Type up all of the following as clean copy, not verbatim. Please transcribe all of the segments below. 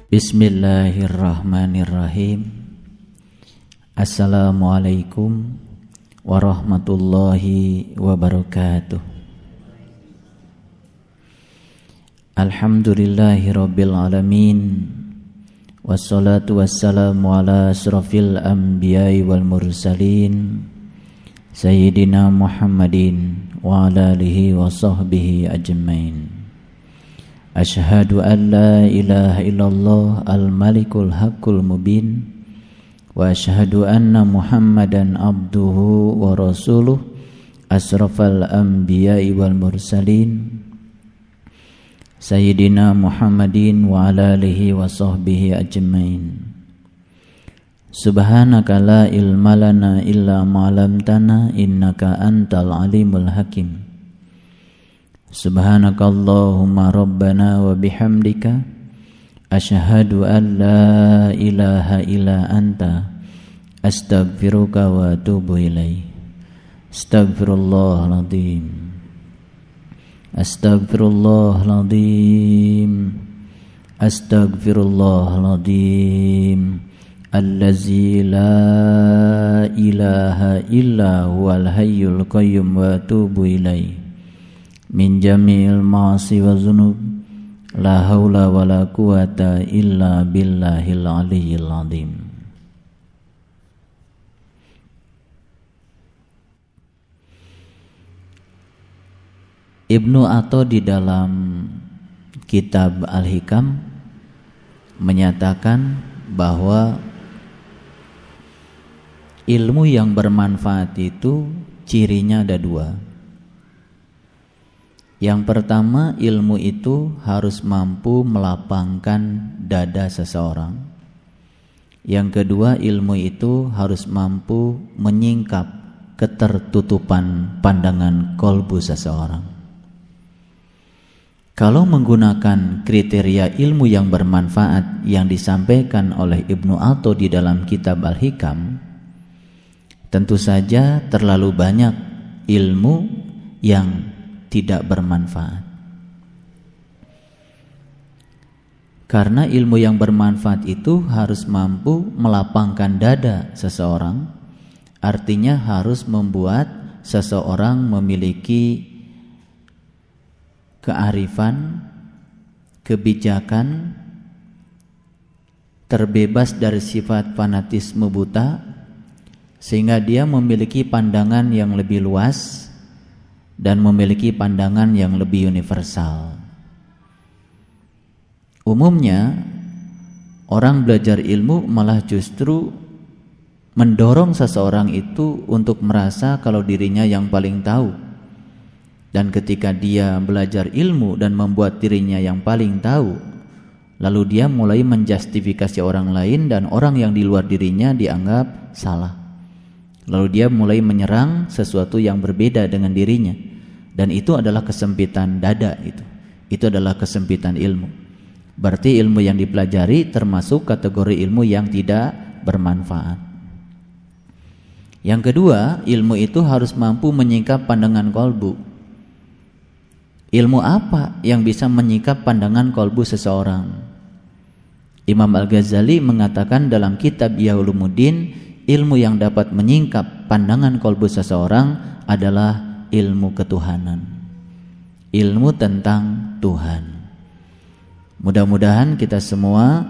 Bismillahirrahmanirrahim. Assalamualaikum warahmatullahi wabarakatuh. Alhamdulillahi rabbil alamin. Wassalatu wassalamu ala asrafil anbiya'i wal mursalin Sayyidina Muhammadin wa ala alihi wa sahbihi ajmain. Asyhadu an la ilaha illallah al-malikul haqqul mubin wa asyhadu anna Muhammadan abduhu wa rasuluh asrafal anbiya'i wal mursalin Sayyidina Muhammadin wa ala alihi wa sahbihi ajmain. Subhanaka la ilma lana illa ma 'allamtana innaka antal alimul hakim. Subhanakallahumma rabbana wa bihamdika asyhadu an la ilaha illa anta astaghfiruka wa atubu ilaik. Astaghfirullahaladzim. Astaghfirullahaladzim. Astaghfirullahaladzim. Allazi la ilaha illa huwal hayyul qayyum wa atubu ilaik. Min jami'il ma'asi wa zunub la haula wa la quwata illa billahil aliyyil azim. Ibnu Atha di dalam kitab Al-Hikam menyatakan bahwa ilmu yang bermanfaat itu cirinya ada dua. Yang pertama, ilmu itu harus mampu melapangkan dada seseorang. Yang kedua, ilmu itu harus mampu menyingkap ketertutupan pandangan kolbu seseorang. Kalau menggunakan kriteria ilmu yang bermanfaat yang disampaikan oleh Ibnu Atha di dalam kitab Al-Hikam, tentu saja terlalu banyak ilmu yang tidak bermanfaat. Karena ilmu yang bermanfaat itu harus mampu melapangkan dada seseorang, artinya harus membuat seseorang memiliki kearifan, kebijakan, terbebas dari sifat fanatisme buta, sehingga dia memiliki pandangan yang lebih luas dan memiliki pandangan yang lebih universal. Umumnya orang belajar ilmu malah justru mendorong seseorang itu untuk merasa kalau dirinya yang paling tahu. Dan ketika dia belajar ilmu dan membuat dirinya yang paling tahu, lalu dia mulai menjustifikasi orang lain dan orang yang di luar dirinya dianggap salah. Lalu dia mulai menyerang sesuatu yang berbeda dengan dirinya, dan itu adalah kesempitan dada. Itu adalah kesempitan ilmu. Berarti ilmu yang dipelajari termasuk kategori ilmu yang tidak bermanfaat. Yang kedua, ilmu itu harus mampu menyingkap pandangan kolbu. Ilmu apa yang bisa menyingkap pandangan kolbu seseorang? Imam Al-Ghazali mengatakan dalam kitab Ihya Ulumuddin, ilmu yang dapat menyingkap pandangan kolbu seseorang adalah ilmu ketuhanan, ilmu tentang Tuhan. Mudah-mudahan kita semua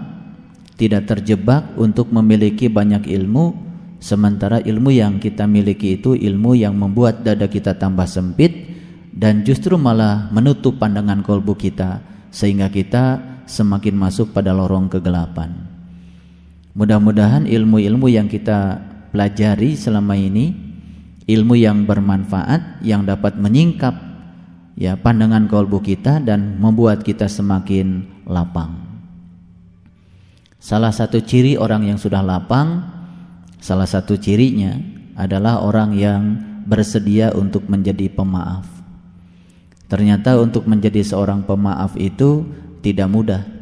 tidak terjebak untuk memiliki banyak ilmu, sementara ilmu yang kita miliki itu ilmu yang membuat dada kita tambah sempit dan justru malah menutup pandangan kolbu kita, sehingga kita semakin masuk pada lorong kegelapan. Mudah-mudahan ilmu-ilmu yang kita pelajari selama ini, ilmu yang bermanfaat, yang dapat menyingkap pandangan kolbu kita dan membuat kita semakin lapang. Salah satu ciri orang yang sudah lapang, salah satu cirinya adalah orang yang bersedia untuk menjadi pemaaf. Ternyata untuk menjadi seorang pemaaf itu tidak mudah.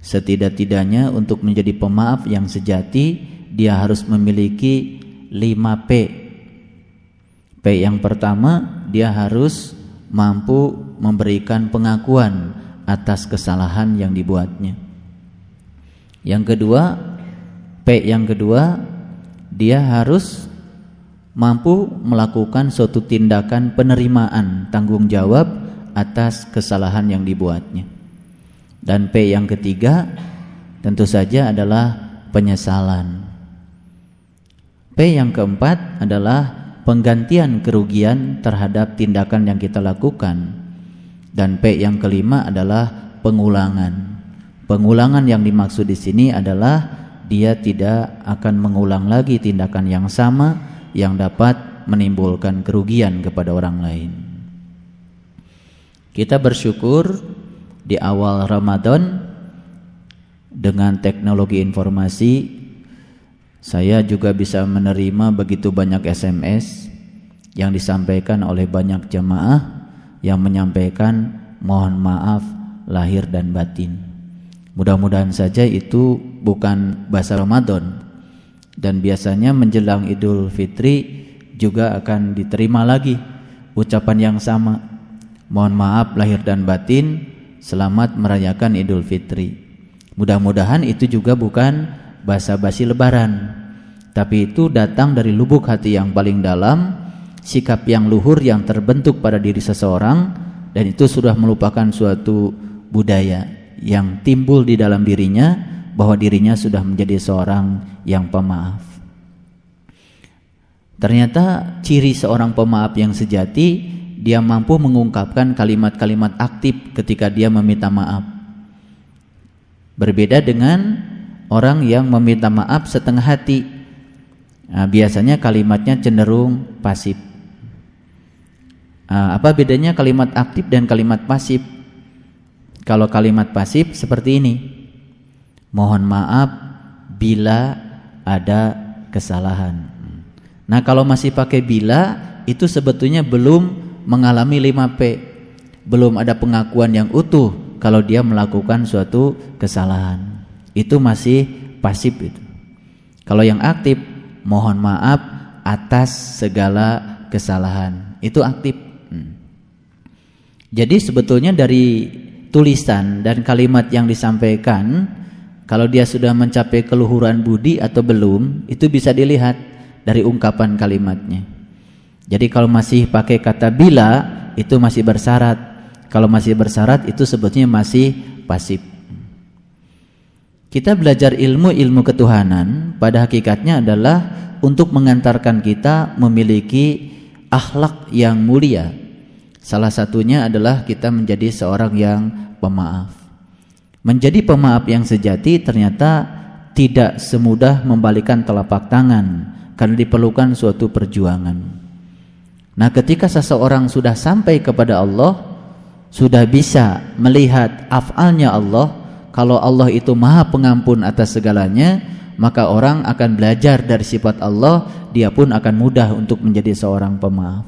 Setidak-tidaknya untuk menjadi pemaaf yang sejati, dia harus memiliki 5 P. P yang pertama, dia harus mampu memberikan pengakuan atas kesalahan yang dibuatnya. Yang kedua, yang kedua, dia harus mampu melakukan suatu tindakan penerimaan tanggung jawab atas kesalahan yang dibuatnya. Dan yang ketiga tentu saja adalah penyesalan. Yang keempat adalah penggantian kerugian terhadap tindakan yang kita lakukan. Dan yang kelima adalah pengulangan. Pengulangan yang dimaksud di sini adalah dia tidak akan mengulang lagi tindakan yang sama yang dapat menimbulkan kerugian kepada orang lain. Kita bersyukur di awal Ramadan dengan teknologi informasi saya juga bisa menerima begitu banyak SMS yang disampaikan oleh banyak jamaah yang menyampaikan mohon maaf lahir dan batin. Mudah-mudahan saja itu bukan bahasa Ramadan, dan biasanya menjelang Idul Fitri juga akan diterima lagi ucapan yang sama, mohon maaf lahir dan batin, selamat merayakan Idul Fitri. Mudah-mudahan itu juga bukan basa-basi lebaran, tapi itu datang dari lubuk hati yang paling dalam, sikap yang luhur yang terbentuk pada diri seseorang, dan itu sudah merupakan suatu budaya yang timbul di dalam dirinya, bahwa dirinya sudah menjadi seorang yang pemaaf. Ternyata ciri seorang pemaaf yang sejati, dia mampu mengungkapkan kalimat-kalimat aktif ketika dia meminta maaf. Berbeda dengan orang yang meminta maaf setengah hati. Nah, biasanya kalimatnya cenderung pasif. Apa bedanya kalimat aktif dan kalimat pasif? Kalau kalimat pasif seperti ini, mohon maaf bila ada kesalahan. Nah, kalau masih pakai bila, itu sebetulnya belum mengalami 5P, belum ada pengakuan yang utuh kalau dia melakukan suatu kesalahan. Itu masih pasif itu. Kalau yang aktif, mohon maaf atas segala kesalahan, itu aktif. Jadi sebetulnya dari tulisan dan kalimat yang disampaikan, kalau dia sudah mencapai keluhuran budi atau belum, itu bisa dilihat dari ungkapan kalimatnya. Jadi kalau masih pakai kata bila, itu masih bersyarat. Kalau masih bersyarat, itu sebetulnya masih pasif. Kita belajar ilmu ketuhanan pada hakikatnya adalah untuk mengantarkan kita memiliki akhlak yang mulia. Salah satunya adalah kita menjadi seorang yang pemaaf. Menjadi pemaaf yang sejati ternyata tidak semudah membalikan telapak tangan, karena diperlukan suatu perjuangan. Nah, ketika seseorang sudah sampai kepada Allah, sudah bisa melihat af'alnya Allah, kalau Allah itu Maha Pengampun atas segalanya, maka orang akan belajar dari sifat Allah, dia pun akan mudah untuk menjadi seorang pemaaf.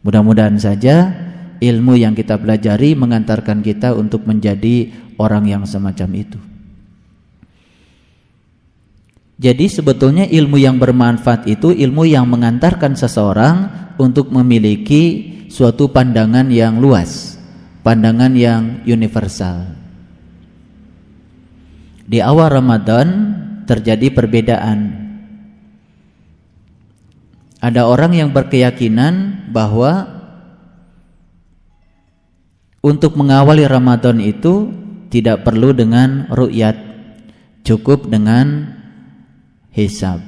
Mudah-mudahan saja ilmu yang kita pelajari mengantarkan kita untuk menjadi orang yang semacam itu. Jadi sebetulnya ilmu yang bermanfaat itu ilmu yang mengantarkan seseorang untuk memiliki suatu pandangan yang luas, pandangan yang universal. Di awal Ramadan terjadi perbedaan. Ada orang yang berkeyakinan bahwa untuk mengawali Ramadan itu tidak perlu dengan ru'yat, cukup dengan hisab.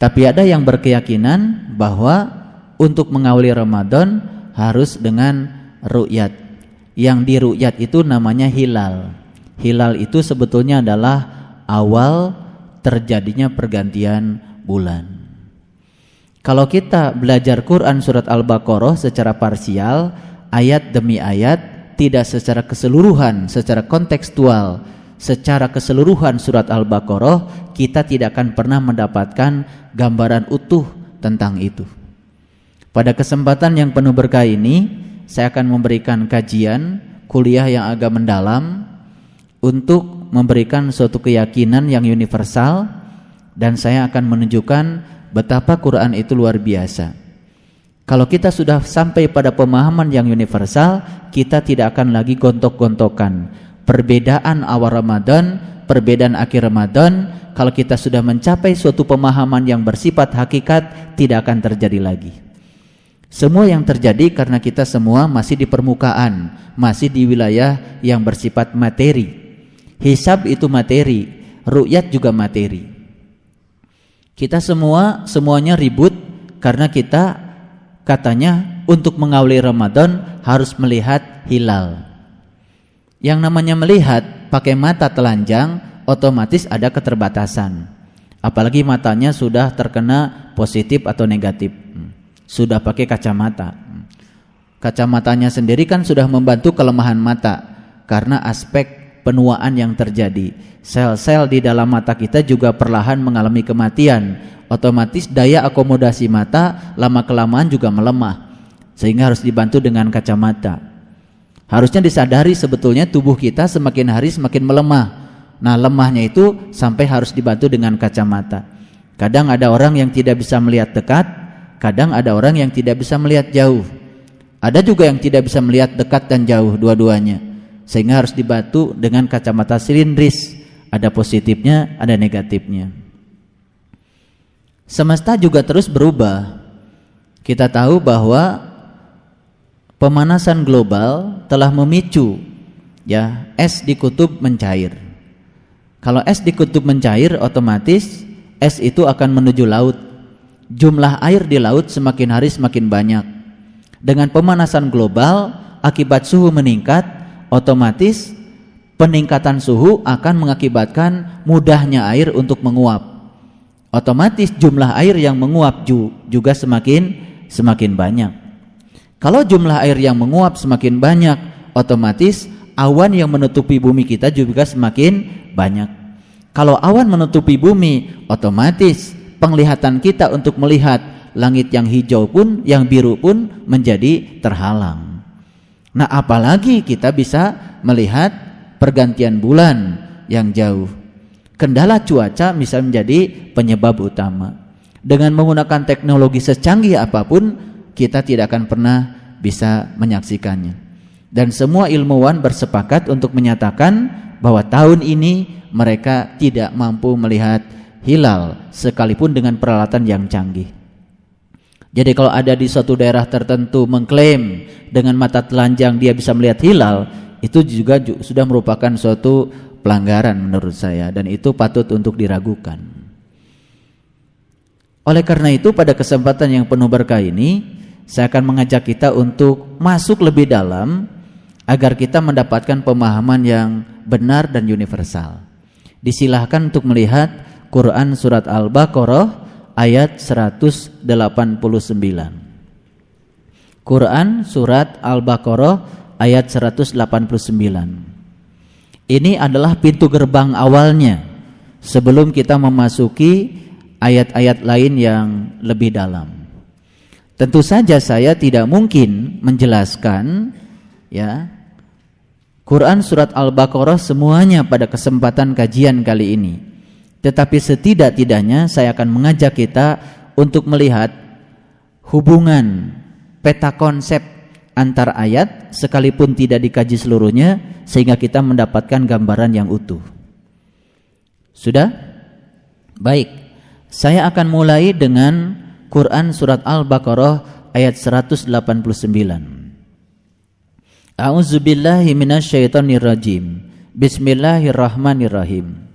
Tapi ada yang berkeyakinan bahwa untuk mengawali Ramadan harus dengan ru'yat. Yang di ru'yat itu namanya hilal. Hilal itu sebetulnya adalah awal terjadinya pergantian bulan. Kalau kita belajar Quran surat Al-Baqarah secara parsial, ayat demi ayat, tidak secara keseluruhan, secara kontekstual, secara keseluruhan surat Al-Baqarah, kita tidak akan pernah mendapatkan gambaran utuh tentang itu. Pada kesempatan yang penuh berkah ini, saya akan memberikan kajian kuliah yang agak mendalam untuk memberikan suatu keyakinan yang universal, dan saya akan menunjukkan betapa Quran itu luar biasa. Kalau kita sudah sampai pada pemahaman yang universal, kita tidak akan lagi gontok-gontokan. Perbedaan awal Ramadan perbedaan akhir Ramadan, kalau kita sudah mencapai suatu pemahaman yang bersifat hakikat, tidak akan terjadi lagi. Semua yang terjadi karena kita semua masih di permukaan, masih di wilayah yang bersifat materi. Hisab itu materi, ru'yat juga materi. Kita semuanya ribut karena kita katanya untuk mengawali Ramadan harus melihat hilal. Yang namanya melihat pakai mata telanjang otomatis ada keterbatasan. Apalagi matanya sudah terkena positif atau negatif. Sudah pakai kacamata. Kacamatanya sendiri kan sudah membantu kelemahan mata karena aspek penuaan yang terjadi. Sel-sel di dalam mata kita juga perlahan mengalami kematian. Otomatis daya akomodasi mata lama-kelamaan juga melemah, sehingga harus dibantu dengan kacamata. Harusnya disadari sebetulnya tubuh kita semakin hari semakin melemah. Nah, lemahnya itu sampai harus dibantu dengan kacamata. Kadang ada orang yang tidak bisa melihat dekat, kadang ada orang yang tidak bisa melihat jauh. Ada juga yang tidak bisa melihat dekat dan jauh, dua-duanya, sehingga harus dibantu dengan kacamata silindris. Ada positifnya, ada negatifnya. Semesta juga terus berubah. Kita tahu bahwa pemanasan global telah memicu es di kutub mencair. Kalau es di kutub mencair, otomatis es itu akan menuju laut. Jumlah air di laut semakin hari semakin banyak. Dengan pemanasan global akibat suhu meningkat, otomatis peningkatan suhu akan mengakibatkan mudahnya air untuk menguap. Otomatis jumlah air yang menguap juga semakin banyak. Kalau jumlah air yang menguap semakin banyak, otomatis awan yang menutupi bumi kita juga semakin banyak. Kalau awan menutupi bumi, otomatis penglihatan kita untuk melihat langit yang hijau pun, yang biru pun menjadi terhalang. Nah, apalagi kita bisa melihat pergantian bulan yang jauh. Kendala cuaca bisa menjadi penyebab utama. Dengan menggunakan teknologi secanggih apapun, kita tidak akan pernah bisa menyaksikannya. Dan semua ilmuwan bersepakat untuk menyatakan bahwa tahun ini mereka tidak mampu melihat hilal sekalipun dengan peralatan yang canggih. Jadi kalau ada di suatu daerah tertentu mengklaim dengan mata telanjang dia bisa melihat hilal, itu juga sudah merupakan suatu pelanggaran menurut saya, dan itu patut untuk diragukan. Oleh karena itu, pada kesempatan yang penuh berkah ini, saya akan mengajak kita untuk masuk lebih dalam agar kita mendapatkan pemahaman yang benar dan universal. Disilahkan untuk melihat Quran surat Al-Baqarah ayat 189. Quran surat Al-Baqarah ayat 189. Ini adalah pintu gerbang awalnya sebelum kita memasuki ayat-ayat lain yang lebih dalam. Tentu saja saya tidak mungkin menjelaskan Quran surat Al-Baqarah semuanya pada kesempatan kajian kali ini. Tetapi setidak-tidaknya saya akan mengajak kita untuk melihat hubungan peta konsep antar ayat sekalipun tidak dikaji seluruhnya, sehingga kita mendapatkan gambaran yang utuh. Sudah? Baik, saya akan mulai dengan Quran surat Al-Baqarah ayat 189. A'udzubillahi minasyaitonirrajim. Bismillahirrahmanirrahim.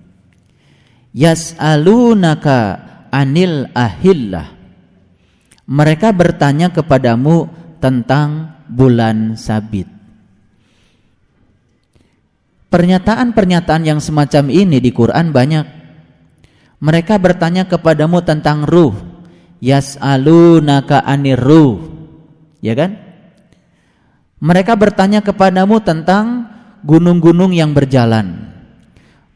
Yas'alunaka anil ahillah. Mereka bertanya kepadamu tentang bulan sabit. Pernyataan-pernyataan yang semacam ini di Quran banyak. Mereka bertanya kepadamu tentang ruh. Yas'alunaka anir ruh. Ya kan? Mereka bertanya kepadamu tentang gunung-gunung yang berjalan.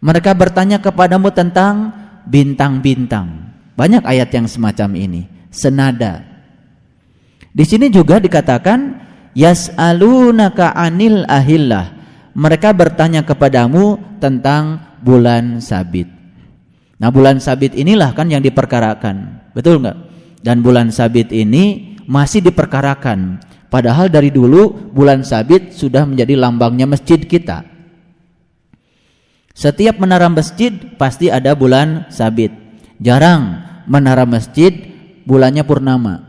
Mereka bertanya kepadamu tentang bintang-bintang. Banyak ayat yang semacam ini, senada. Di sini juga dikatakan yas'alunaka anil ahillah. Mereka bertanya kepadamu tentang bulan sabit. Nah, bulan sabit inilah kan yang diperkarakan, betul enggak? Dan bulan sabit ini masih diperkarakan. Padahal dari dulu bulan sabit sudah menjadi lambangnya masjid kita. Setiap menara masjid pasti ada bulan sabit. Jarang menara masjid bulannya purnama.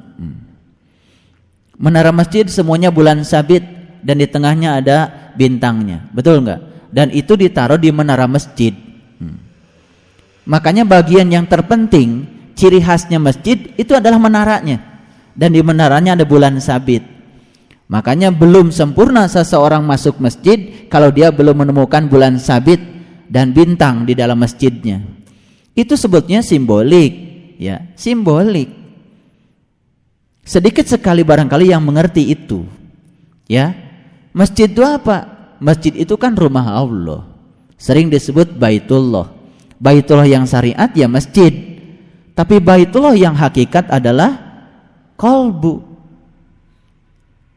Menara masjid semuanya bulan sabit dan di tengahnya ada bintangnya. Betul enggak? Dan itu ditaruh di menara masjid. Makanya bagian yang terpenting, ciri khasnya masjid itu adalah menaranya. Dan di menaranya ada bulan sabit. Makanya belum sempurna seseorang masuk masjid kalau dia belum menemukan bulan sabit dan bintang di dalam masjidnya. Itu sebutnya simbolik, ya, simbolik. Sedikit sekali barangkali yang mengerti itu. Ya. Masjid itu apa? Masjid itu kan rumah Allah. Sering disebut Baitullah. Baitullah yang syariat ya masjid. Tapi Baitullah yang hakikat adalah qalbu.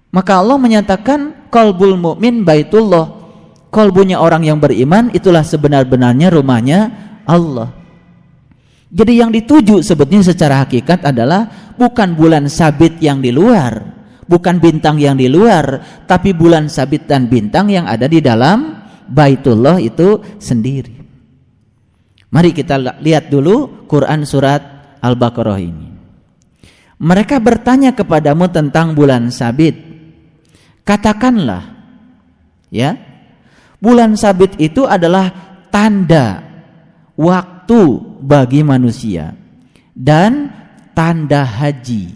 Maka Allah menyatakan qalbul mu'min Baitullah. Qalbunya orang yang beriman itulah sebenar-benarnya rumahnya Allah. Jadi yang dituju sebetulnya secara hakikat adalah bukan bulan sabit yang di luar, bukan bintang yang di luar, tapi bulan sabit dan bintang yang ada di dalam Baitullah itu sendiri. Mari kita lihat dulu Quran surat Al-Baqarah ini. Mereka bertanya kepadamu tentang bulan sabit. Katakanlah, ya, bulan sabit itu adalah tanda waktu bagi manusia dan tanda haji.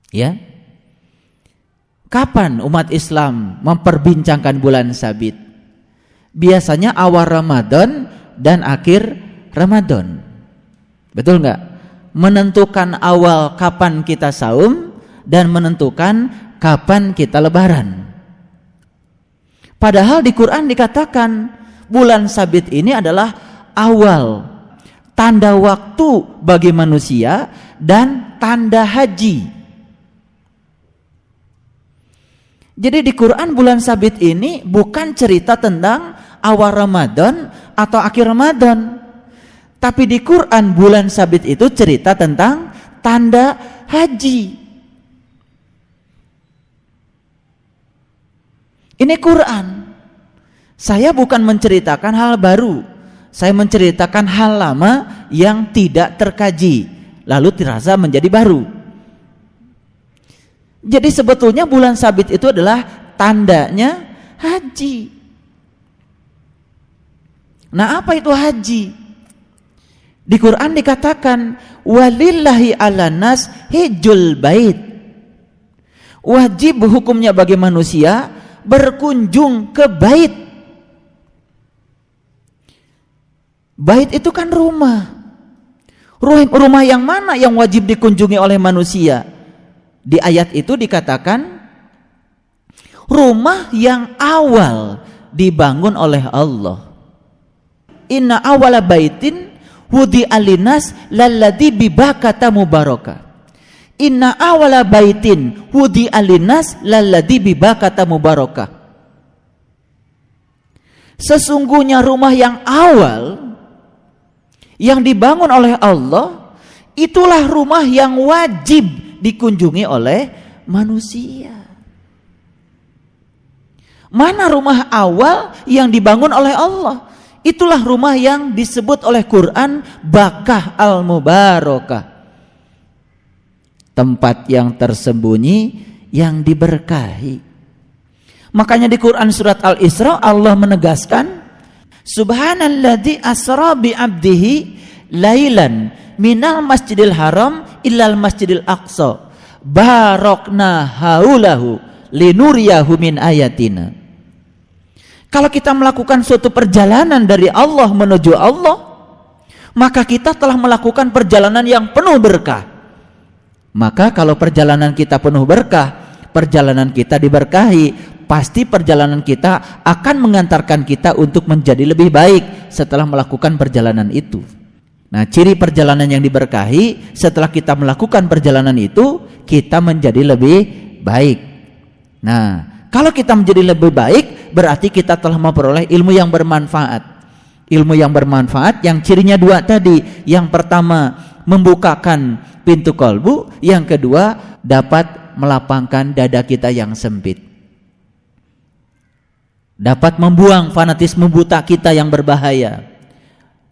Ya. Kapan umat Islam memperbincangkan bulan sabit? Biasanya awal Ramadan dan akhir Ramadan. Betul enggak? Menentukan awal kapan kita saum dan menentukan kapan kita lebaran. Padahal di Quran dikatakan bulan sabit ini adalah awal, tanda waktu bagi manusia dan tanda haji. Jadi di Quran bulan sabit ini bukan cerita tentang awal Ramadan atau akhir Ramadan. Tapi di Quran bulan sabit itu cerita tentang tanda haji. Ini Quran. Saya bukan menceritakan hal baru. Saya menceritakan hal lama yang tidak terkaji, lalu terasa menjadi baru. Jadi sebetulnya bulan sabit itu adalah tandanya haji. Nah, apa itu haji? Di Quran dikatakan walillahi 'alan nas hijjul bait. Wajib hukumnya bagi manusia berkunjung ke bait. Bait itu kan rumah. Rumah yang mana yang wajib dikunjungi oleh manusia? Di ayat itu dikatakan rumah yang awal dibangun oleh Allah. Inna awala baitin wudi'a linnas lalladzi bibakata mubaraka. Inna awala baitin wudi'a linnas lalladzi bibakata mubaraka. Sesungguhnya rumah yang awal yang dibangun oleh Allah itulah rumah yang wajib dikunjungi oleh manusia. Mana rumah awal yang dibangun oleh Allah? Itulah rumah yang disebut oleh Quran Bakah al-Mubarakah. Tempat yang tersembunyi yang diberkahi. Makanya di Quran surat Al-Isra Allah menegaskan Subhanalladzi asra bi 'abdihi lailan minal masjidil haram illal masjidil aqsa barakna haulahu linuriyahu min ayatina. Kalau kita melakukan suatu perjalanan dari Allah menuju Allah, maka kita telah melakukan perjalanan yang penuh berkah. Maka kalau perjalanan kita penuh berkah, perjalanan kita diberkahi, pasti perjalanan kita akan mengantarkan kita untuk menjadi lebih baik setelah melakukan perjalanan itu. Nah, ciri perjalanan yang diberkahi, setelah kita melakukan perjalanan itu, kita menjadi lebih baik. Nah, kalau kita menjadi lebih baik, berarti kita telah memperoleh ilmu yang bermanfaat. Ilmu yang bermanfaat yang cirinya dua tadi. Yang pertama, membukakan pintu qalbu. Yang kedua, dapat melapangkan dada kita yang sempit. dapat membuang fanatisme buta kita yang berbahaya,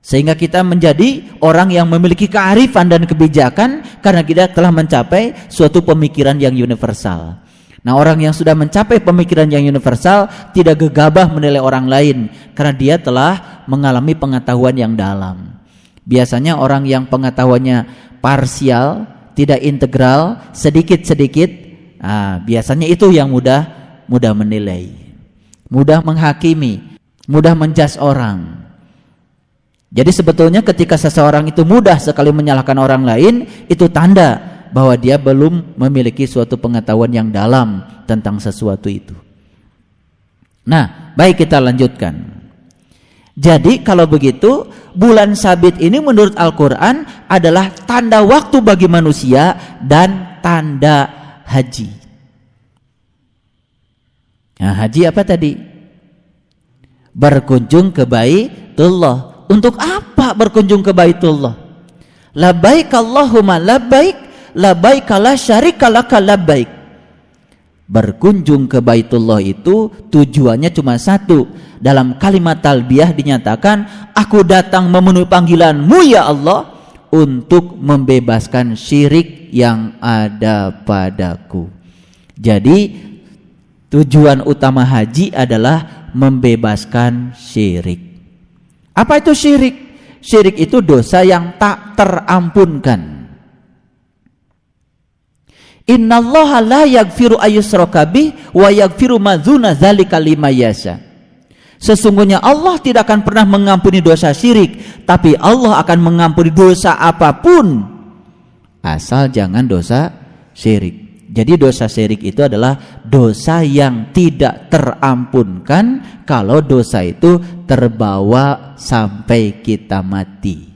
sehingga kita menjadi orang yang memiliki kearifan dan kebijakan karena kita telah mencapai suatu pemikiran yang universal. Nah, orang yang sudah mencapai pemikiran yang universal tidak gegabah menilai orang lain karena dia telah mengalami pengetahuan yang dalam. Biasanya orang yang pengetahuannya parsial, tidak integral, sedikit-sedikit, biasanya itu yang mudah menilai, mudah menghakimi, mudah menjudge orang. Jadi sebetulnya ketika seseorang itu mudah sekali menyalahkan orang lain, itu tanda bahwa dia belum memiliki suatu pengetahuan yang dalam tentang sesuatu itu. Nah, baik, kita lanjutkan. Jadi kalau begitu, bulan Sabit ini menurut Al-Quran adalah tanda waktu bagi manusia dan tanda haji. Nah, haji apa tadi? Berkunjung ke Baitullah. Untuk apa berkunjung ke Baitullah? Labbaik Allahumma labbaik, labbaik la syarika laka labbaik. Berkunjung ke Baitullah itu tujuannya cuma satu. Dalam kalimat talbiyah dinyatakan, aku datang memenuhi panggilanmu ya Allah untuk membebaskan syirik yang ada padaku. Jadi tujuan utama haji adalah membebaskan syirik. Apa itu syirik? Syirik itu dosa yang tak terampunkan. Innallaha la yaghfiru ayyushraka bih wa yaghfiru ma dzuna dzalika liman yasha. Sesungguhnya Allah tidak akan pernah mengampuni dosa syirik, tapi Allah akan mengampuni dosa apapun asal jangan dosa syirik. Jadi dosa syirik itu adalah dosa yang tidak terampunkan kalau dosa itu terbawa sampai kita mati.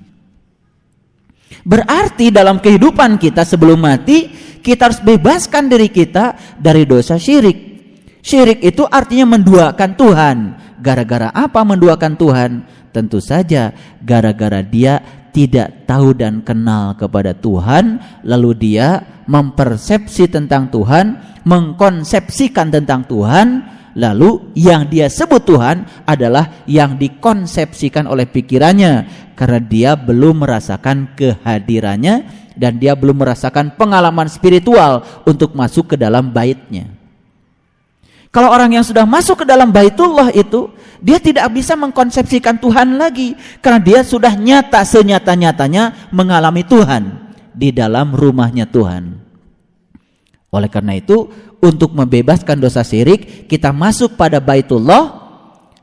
Berarti dalam kehidupan kita sebelum mati, kita harus bebaskan diri kita dari dosa syirik. Syirik itu artinya menduakan Tuhan. Gara-gara apa menduakan Tuhan? Tentu saja gara-gara dia tidak tahu dan kenal kepada Tuhan, lalu dia mempersepsi tentang Tuhan, mengkonsepsikan tentang Tuhan, lalu yang dia sebut Tuhan adalah yang dikonsepsikan oleh pikirannya, karena dia belum merasakan kehadirannya dan dia belum merasakan pengalaman spiritual untuk masuk ke dalam baitnya. Kalau orang yang sudah masuk ke dalam Baitullah itu, dia tidak bisa mengkonsepsikan Tuhan lagi, karena dia sudah nyata senyata-nyatanya mengalami Tuhan di dalam rumahnya Tuhan. Oleh karena itu, untuk membebaskan dosa syirik, kita masuk pada Baitullah.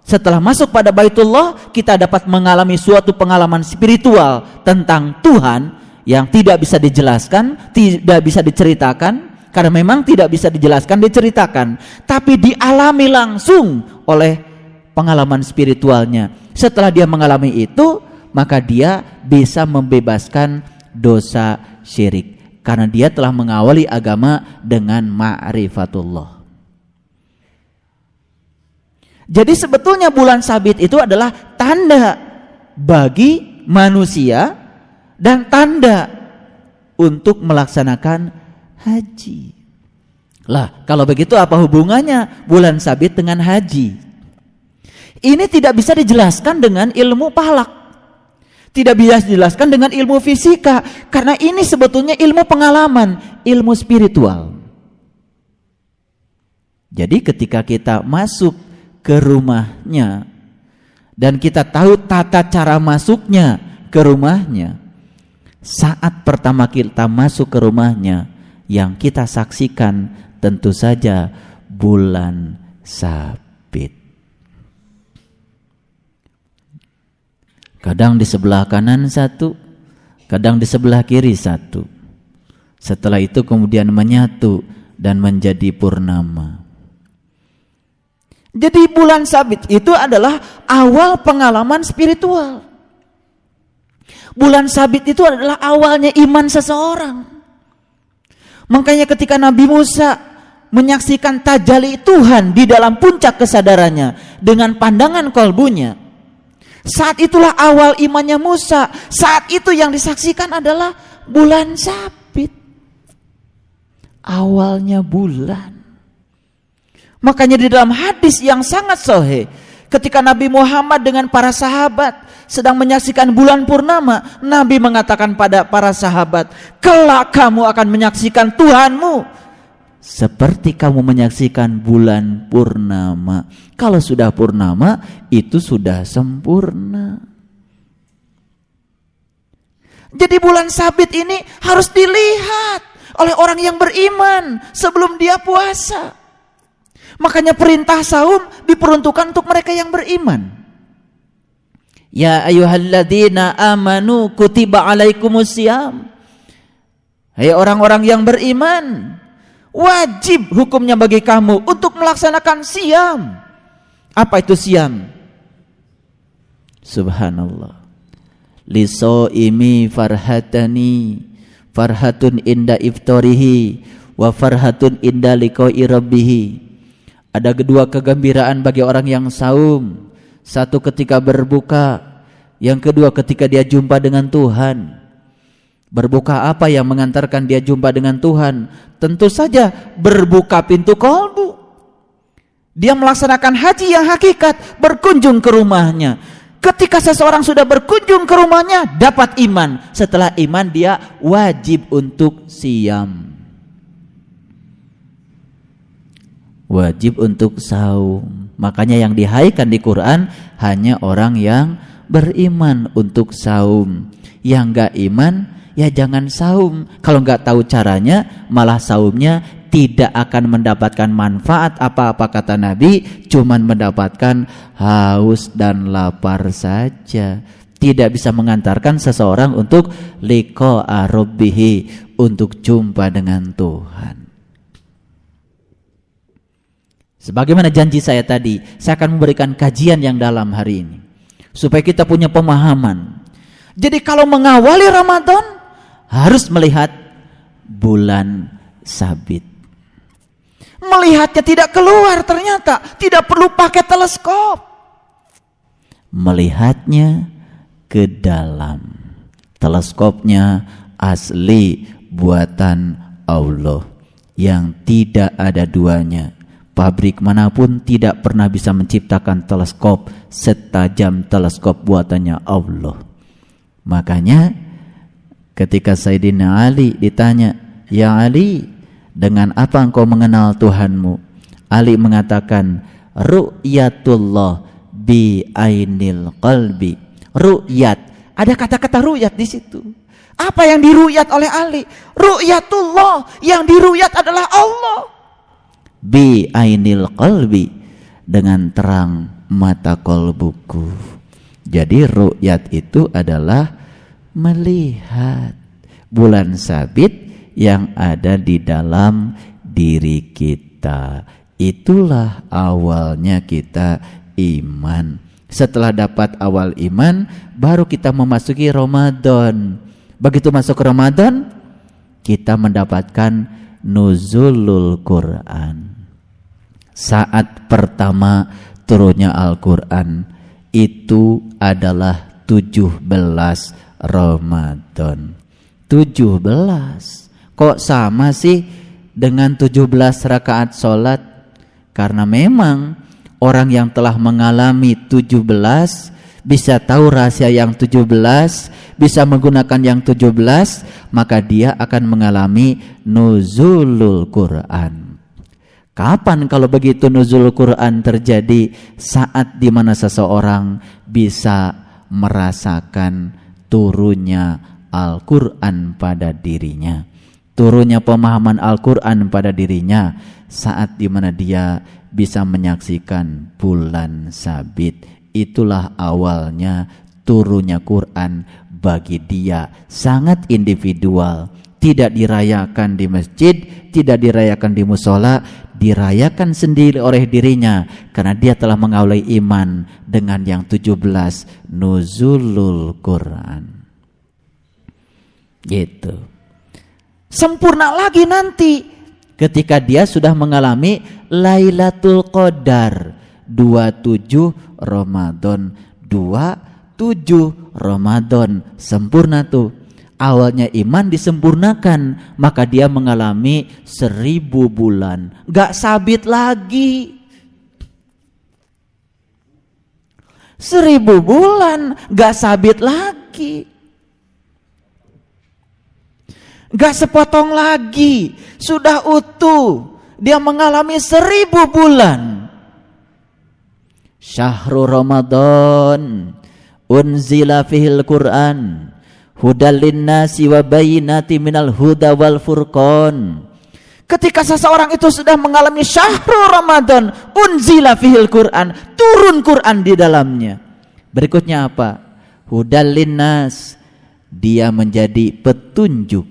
Setelah masuk pada Baitullah, kita dapat mengalami suatu pengalaman spiritual tentang Tuhan yang tidak bisa dijelaskan, tidak bisa diceritakan. Karena memang tidak bisa dijelaskan, diceritakan, tapi dialami langsung oleh pengalaman spiritualnya. Setelah dia mengalami itu, maka dia bisa membebaskan dosa syirik, karena dia telah mengawali agama dengan ma'rifatullah. Jadi sebetulnya bulan Sabit itu adalah tanda bagi manusia dan tanda untuk melaksanakan haji. Lah, kalau begitu apa hubungannya bulan Sabit dengan haji? Ini tidak bisa dijelaskan dengan ilmu falak. Tidak bisa dijelaskan dengan ilmu fisika, karena ini sebetulnya ilmu pengalaman, ilmu spiritual. Jadi ketika kita masuk ke rumahnya dan kita tahu tata cara masuknya ke rumahnya, saat pertama kita masuk ke rumahnya, yang kita saksikan tentu saja bulan Sabit. Kadang di sebelah kanan satu, kadang di sebelah kiri satu. Setelah itu kemudian menyatu dan menjadi purnama. Jadi bulan Sabit itu adalah awal pengalaman spiritual. Bulan Sabit itu adalah awalnya iman seseorang. Makanya ketika Nabi Musa menyaksikan tajalli Tuhan di dalam puncak kesadarannya dengan pandangan kolbunya, saat itulah awal imannya Musa. Saat itu yang disaksikan adalah bulan Sabit. Awalnya bulan. Makanya di dalam hadis yang sangat sahih, ketika Nabi Muhammad dengan para sahabat sedang menyaksikan bulan purnama, Nabi mengatakan pada para sahabat, kelak kamu akan menyaksikan Tuhanmu seperti kamu menyaksikan bulan purnama. Kalau sudah purnama, itu sudah sempurna. Jadi bulan sabit ini harus dilihat oleh orang yang beriman sebelum dia puasa. Makanya perintah saum diperuntukkan untuk mereka yang beriman. Ya ayyuhalladzina amanu kutiba alaikumusiyam. Hai orang-orang yang beriman, wajib hukumnya bagi kamu untuk melaksanakan siam. Apa itu siam? Subhanallah. Lisoimi farhatani, farhatun inda iftarihi wa farhatun inda liqa'i rabbih. Ada kedua kegembiraan bagi orang yang saum. Satu ketika berbuka, yang kedua ketika dia jumpa dengan Tuhan. Berbuka apa yang mengantarkan dia jumpa dengan Tuhan? Tentu saja berbuka pintu kalbu. Dia melaksanakan haji yang hakikat, berkunjung ke rumahnya. Ketika seseorang sudah berkunjung ke rumahnya, dapat iman. Setelah iman dia wajib untuk siam, wajib untuk saum. Makanya yang dihaikan di Quran hanya orang yang beriman untuk saum. Yang enggak iman ya jangan saum. Kalau enggak tahu caranya, malah saumnya tidak akan mendapatkan manfaat apa-apa kata Nabi, cuman mendapatkan haus dan lapar saja. Tidak bisa mengantarkan seseorang untuk liqa'a rabbih, untuk jumpa dengan Tuhan. Sebagaimana janji saya tadi, saya akan memberikan kajian yang dalam hari ini supaya kita punya pemahaman. Jadi kalau mengawali Ramadan harus melihat bulan sabit. Melihatnya tidak keluar ternyata, tidak perlu pakai teleskop. Melihatnya ke dalam. Teleskopnya asli buatan Allah yang tidak ada duanya. Pabrik manapun tidak pernah bisa menciptakan teleskop setajam teleskop buatannya Allah. Makanya ketika Sayyidina Ali ditanya, "Ya Ali, dengan apa engkau mengenal Tuhanmu?" Ali mengatakan, "Ru'yatullah bi ainil qalbi." Ru'yat, ada kata-kata ru'yat di situ. Apa yang diruyat oleh Ali? Ru'yatullah, yang diruyat adalah Allah. Bi ainil qalbi, dengan terang mata kolbuku. Jadi ru'yat itu adalah melihat bulan sabit yang ada di dalam diri kita. Itulah awalnya kita iman. Setelah dapat awal iman, baru kita memasuki Ramadan. Begitu masuk Ramadan, kita mendapatkan nuzulul Quran. Saat pertama turunnya Al-Quran itu adalah 17 Ramadan. 17. Kok sama sih dengan 17 rakaat sholat? Karena memang orang yang telah mengalami 17 bisa tahu rahasia yang 17, bisa menggunakan yang 17, maka dia akan mengalami nuzulul Quran. Kapan kalau begitu nuzulul Quran terjadi? Saat dimana seseorang bisa merasakan turunnya Al-Quran pada dirinya, turunnya pemahaman Al-Quran pada dirinya, saat dimana dia bisa menyaksikan bulan sabit. Itulah awalnya turunnya Quran bagi dia, sangat individual, tidak dirayakan di masjid, tidak dirayakan di musola, dirayakan sendiri oleh dirinya karena dia telah mengawali iman dengan yang 17 nuzulul Quran. Gitu. Sempurna lagi nanti ketika dia sudah mengalami Lailatul Qadar 27 Ramadan, 27 Ramadan, sempurna tuh. awalnya iman disempurnakan, maka dia mengalami 1000 bulan. Gak sabit lagi. 1000 bulan gak sabit lagi. Gak sepotong lagi. Sudah utuh. Dia mengalami 1000 bulan. Syahrul Ramadan unzila fihil Qur'an hudal linnasi wa bayyinati minal huda wal furqan. Ketika seseorang itu sudah mengalami syahrul Ramadan unzila fihil Qur'an, turun Qur'an di dalamnya. Berikutnya apa? Hudal linnas, dia menjadi petunjuk.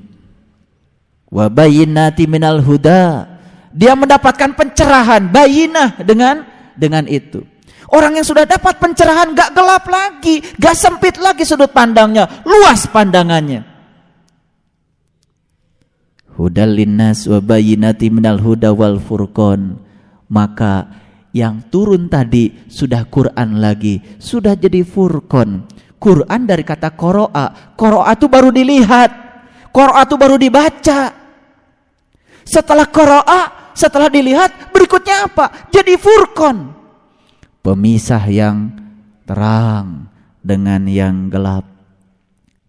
Wa bayyinati minal huda, dia mendapatkan pencerahan, bayinah dengan itu. Orang yang sudah dapat pencerahan gak gelap lagi, gak sempit lagi sudut pandangnya, luas pandangannya. Hudal linnas wa bayyinati minal huda wal furqan. Maka yang turun tadi sudah Quran lagi, sudah jadi furqan. Quran dari kata qara'a. Qara'a itu baru dilihat, qara'a itu baru dibaca. Setelah qara'a, setelah dilihat, berikutnya apa? Jadi furqan. Pemisah yang terang dengan yang gelap,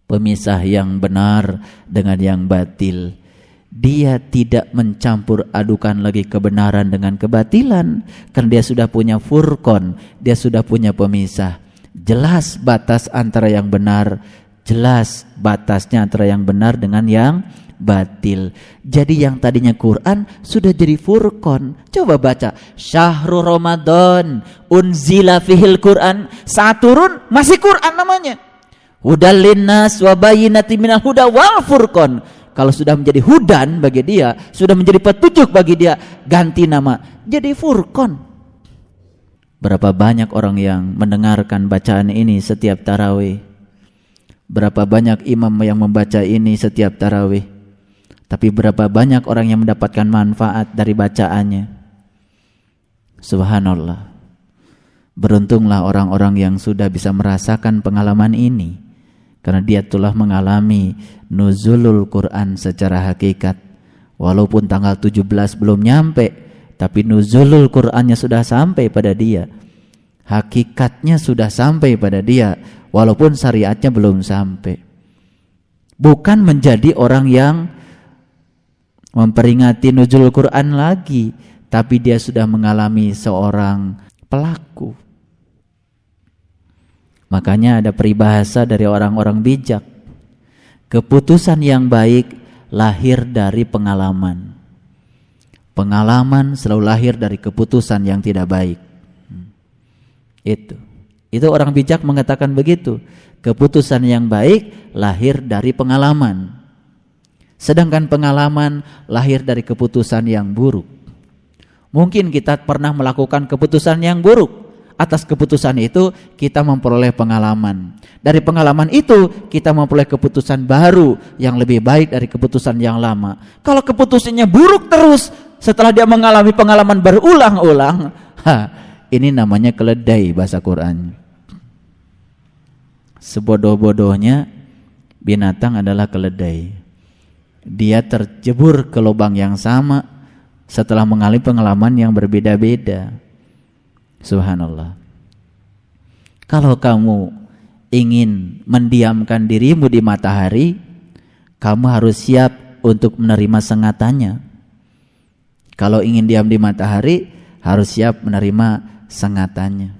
pemisah yang benar dengan yang batil. Dia tidak mencampur adukan lagi kebenaran dengan kebatilan, karena dia sudah punya furqan, dia sudah punya pemisah. Jelas batas antara yang benar, jelas batasnya antara yang benar dengan yang batil. Jadi yang tadinya Quran sudah jadi furqan. Coba baca Syahrul Ramadan unzila fihil Quran, saat turun masih Quran namanya. Hudal linnas wa bayyinati minal huda wal furqan. Kalau sudah menjadi hudan bagi dia, sudah menjadi petunjuk bagi dia, ganti nama jadi furqan. Berapa banyak orang yang mendengarkan bacaan ini setiap tarawih? Berapa banyak imam yang membaca ini setiap tarawih? Tapi berapa banyak orang yang mendapatkan manfaat dari bacaannya? Subhanallah. Beruntunglah orang-orang yang sudah bisa merasakan pengalaman ini, karena dia telah mengalami nuzulul Quran secara hakikat. Walaupun tanggal 17 belum nyampe, tapi nuzulul Qurannya sudah sampai pada dia. Hakikatnya sudah sampai pada dia, walaupun syariatnya belum sampai. Bukan menjadi orang yang memperingati nuzul Quran lagi, tapi dia sudah mengalami seorang pelaku. Makanya ada peribahasa dari orang-orang bijak, keputusan yang baik lahir dari pengalaman. Pengalaman selalu lahir dari keputusan yang tidak baik. Itu orang bijak mengatakan begitu. Keputusan yang baik lahir dari pengalaman. Sedangkan pengalaman lahir dari keputusan yang buruk. Mungkin kita pernah melakukan keputusan yang buruk. Atas keputusan itu kita memperoleh pengalaman. Dari pengalaman itu kita memperoleh keputusan baru yang lebih baik dari keputusan yang lama. Kalau keputusannya buruk terus setelah dia mengalami pengalaman berulang-ulang, ini namanya keledai bahasa Quran. Sebodoh-bodohnya binatang adalah keledai. Dia terjebur ke lubang yang sama setelah mengalami pengalaman yang berbeda-beda. Subhanallah. Kalau kamu ingin mendiamkan dirimu di matahari, kamu harus siap untuk menerima sengatannya. Kalau ingin diam di matahari, harus siap menerima sengatannya.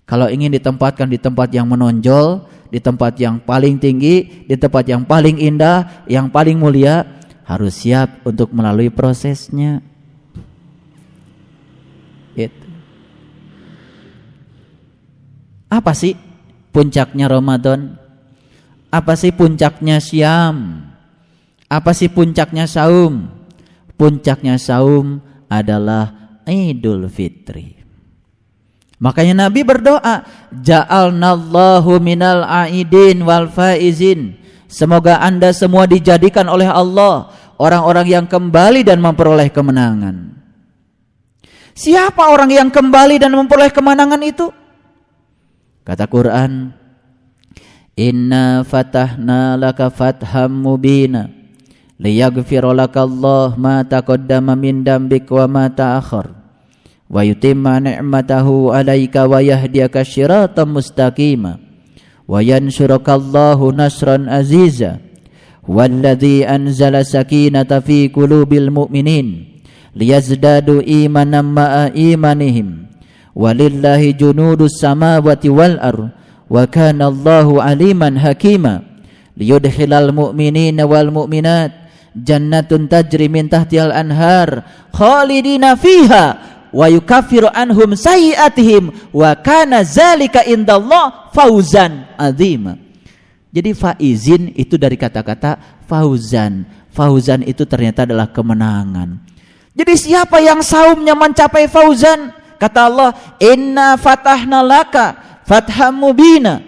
Kalau ingin ditempatkan di tempat yang menonjol, di tempat yang paling tinggi, di tempat yang paling indah, yang paling mulia, harus siap untuk melalui prosesnya. Itu. Apa sih puncaknya Ramadan? Apa sih puncaknya Syam? Apa sih puncaknya saum? Puncaknya saum adalah Idul Fitri. Makanya Nabi berdoa, ja'alnallahu minal aidin wal faizin. Semoga Anda semua dijadikan oleh Allah orang-orang yang kembali dan memperoleh kemenangan. Siapa orang yang kembali dan memperoleh kemenangan itu? Kata Quran, Inna fatahna laka fatham mubina liyaghfira laka Allah ma taqaddama min dambik wa ma ta'akhkhar wa yutimma ni'matahu 'alaika wa yahdiyaka siratan mustaqima wa yansuraka Allahu nasran aziza walladzi anzala sakinata fi qulubil mu'minin liyazdadu imanan ma'a imanihim walillahi junudus samawati wal ardh wa kana Allahu aliman hakima liyudkhilal mu'minina wal mu'minat jannatun tajri min tahtihal anhar khalidina fiha wa yukaffiru anhum sayyi'atihim wa kana zalika indallah fauzan azima. Jadi faizin itu dari kata-kata fauzan. Fauzan itu ternyata adalah kemenangan. Jadi siapa yang saumnya mencapai fauzan? Kata Allah, inna fatahna laka fatham mubina,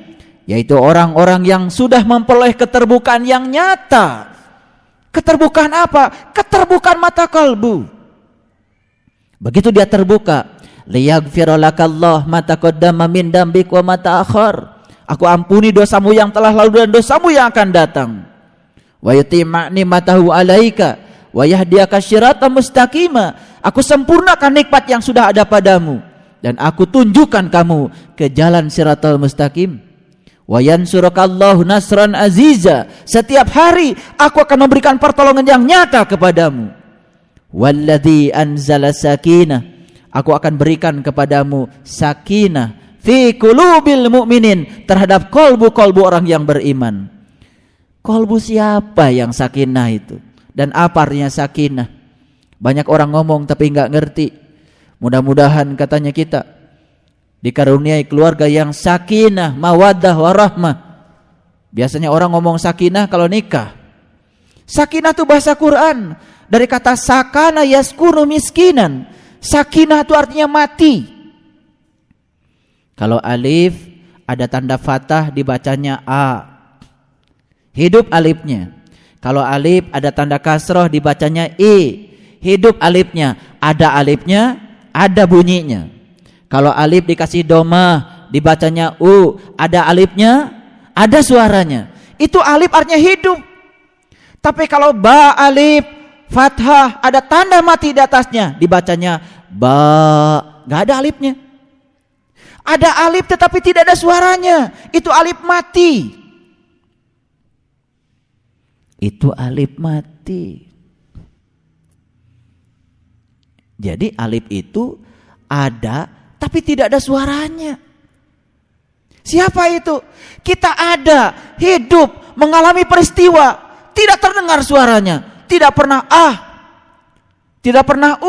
yaitu orang-orang yang sudah memperoleh keterbukaan yang nyata. Keterbukaan apa? Keterbukaan mata kalbu. Begitu dia terbuka, liyaghfira lakallah ma taqaddama min dambik wa ma ta'akhkhar. Aku ampuni dosamu yang telah lalu dan dosamu yang akan datang. Wa yutimma ni'matahu 'alaika wa yahdiyaka siratan mustaqima. Aku sempurnakan nikmat yang sudah ada padamu dan aku tunjukkan kamu ke jalan siratal mustaqim. Wa yansurukallahu nasran aziza. Setiap hari aku akan memberikan pertolongan yang nyata kepadamu. Walladzi anzala sakinah. Aku akan berikan kepadamu sakinah fi qulubil mu'minin, terhadap kolbu-kolbu orang yang beriman. Kolbu siapa yang sakinah itu? Dan apa artinya sakinah? Banyak orang ngomong tapi enggak ngerti. Mudah-mudahan katanya kita dikaruniai keluarga yang sakinah, mawaddah, warahmah. Biasanya orang ngomong sakinah kalau nikah. Sakinah itu bahasa Quran dari kata sakana yaskunu miskinan. Sakinah itu artinya mati. Kalau alif ada tanda fathah dibacanya a. Hidup alifnya. Kalau alif ada tanda kasroh dibacanya i. Hidup alifnya. Ada alifnya, ada bunyinya. Kalau alif dikasih domah dibacanya u, ada alifnya, ada suaranya. Itu alif artinya hidup. Tapi kalau ba alif fathah ada tanda mati di atasnya dibacanya ba, enggak ada alifnya. Ada alif tetapi tidak ada suaranya. Itu alif mati. Itu alif mati. Jadi alif itu ada tapi tidak ada suaranya. Siapa itu? Kita ada, hidup, mengalami peristiwa, tidak terdengar suaranya, tidak pernah tidak pernah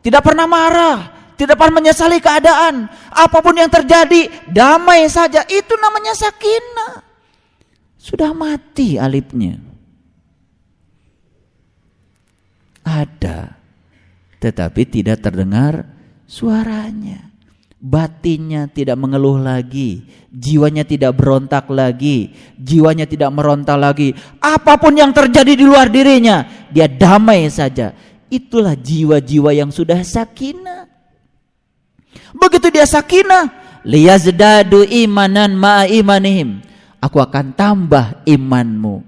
tidak pernah marah, tidak pernah menyesali keadaan. Apapun yang terjadi, damai saja. Itu namanya sakinah. Sudah mati alifnya. Ada, tetapi tidak terdengar suaranya. Batinnya tidak mengeluh lagi, jiwanya tidak berontak lagi, jiwanya tidak meronta lagi. Apapun yang terjadi di luar dirinya, dia damai saja. Itulah jiwa-jiwa yang sudah sakinah. Begitu dia sakinah, liyazdadu imanan ma'a imanihim. Aku akan tambah imanmu.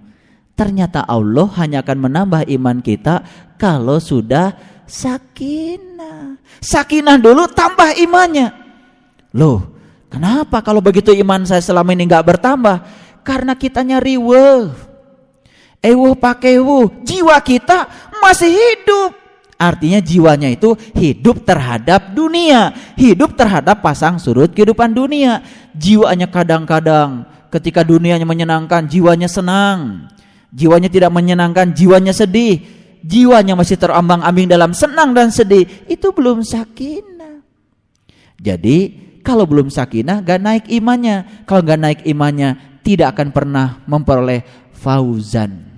Ternyata Allah hanya akan menambah iman kita kalau sudah sakinah. Sakinah dulu tambah imannya. Loh, kenapa kalau begitu iman saya selama ini enggak bertambah? Karena kitanya riweuh. Pakewuh, jiwa kita masih hidup. Artinya jiwanya itu hidup terhadap dunia, hidup terhadap pasang surut kehidupan dunia. Jiwanya kadang-kadang ketika dunianya menyenangkan, jiwanya senang. Jiwanya tidak menyenangkan, jiwanya sedih. Jiwanya masih terombang-ambing dalam senang dan sedih. Itu belum sakinah. Jadi kalau belum sakinah gak naik imannya. Kalau gak naik imannya tidak akan pernah memperoleh fauzan.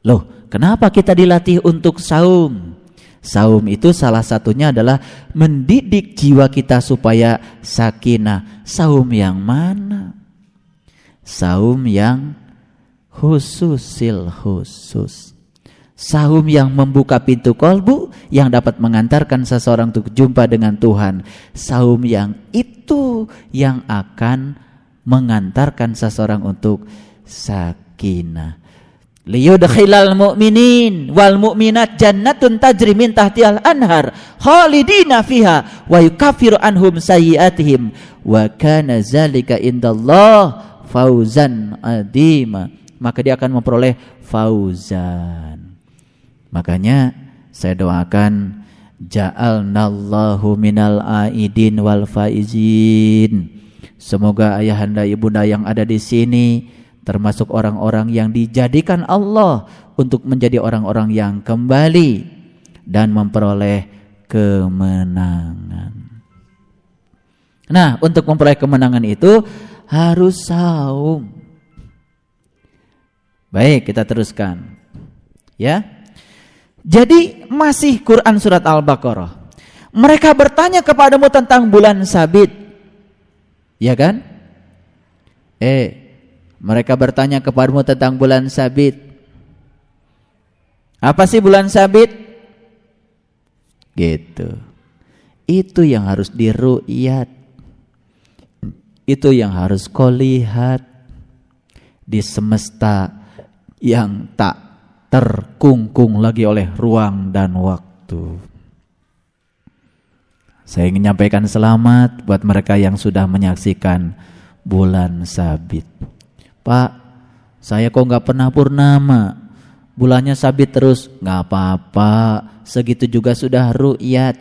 Loh, kenapa kita dilatih untuk saum? Saum itu salah satunya adalah mendidik jiwa kita supaya sakinah. Saum yang mana? Saum yang khususil khusus. Saum yang membuka pintu kolbu, yang dapat mengantarkan seseorang untuk jumpa dengan Tuhan. Saum yang itu yang akan mengantarkan seseorang untuk sakinah. Liyudkhilal mu'minin wal mu'minat jannatun tajri min tahtihal anhar khalidina fiha wa yukaffiru anhum sayyi'atihim wa kana zalika indallah fauzan adima. Maka dia akan memperoleh fauzan. Makanya saya doakan ja'alnallahu minal aidin wal faizin. Semoga ayahanda ibunda yang ada di sini termasuk orang-orang yang dijadikan Allah untuk menjadi orang-orang yang kembali dan memperoleh kemenangan. Nah, untuk memperoleh kemenangan itu harus saum. Baik, kita teruskan. Ya. Jadi masih Quran surat Al-Baqarah. Mereka bertanya kepadamu tentang bulan sabit. Ya kan? Mereka bertanya kepadamu tentang bulan sabit. Apa sih bulan sabit? Gitu. Itu yang harus diru'yat. Itu yang harus kau lihat di semesta yang tak terkungkung lagi oleh ruang dan waktu. Saya ingin menyampaikan selamat buat mereka yang sudah menyaksikan bulan sabit. Pak, saya kok gak pernah purnama, bulannya sabit terus. Gak apa-apa, segitu juga sudah ru'yat,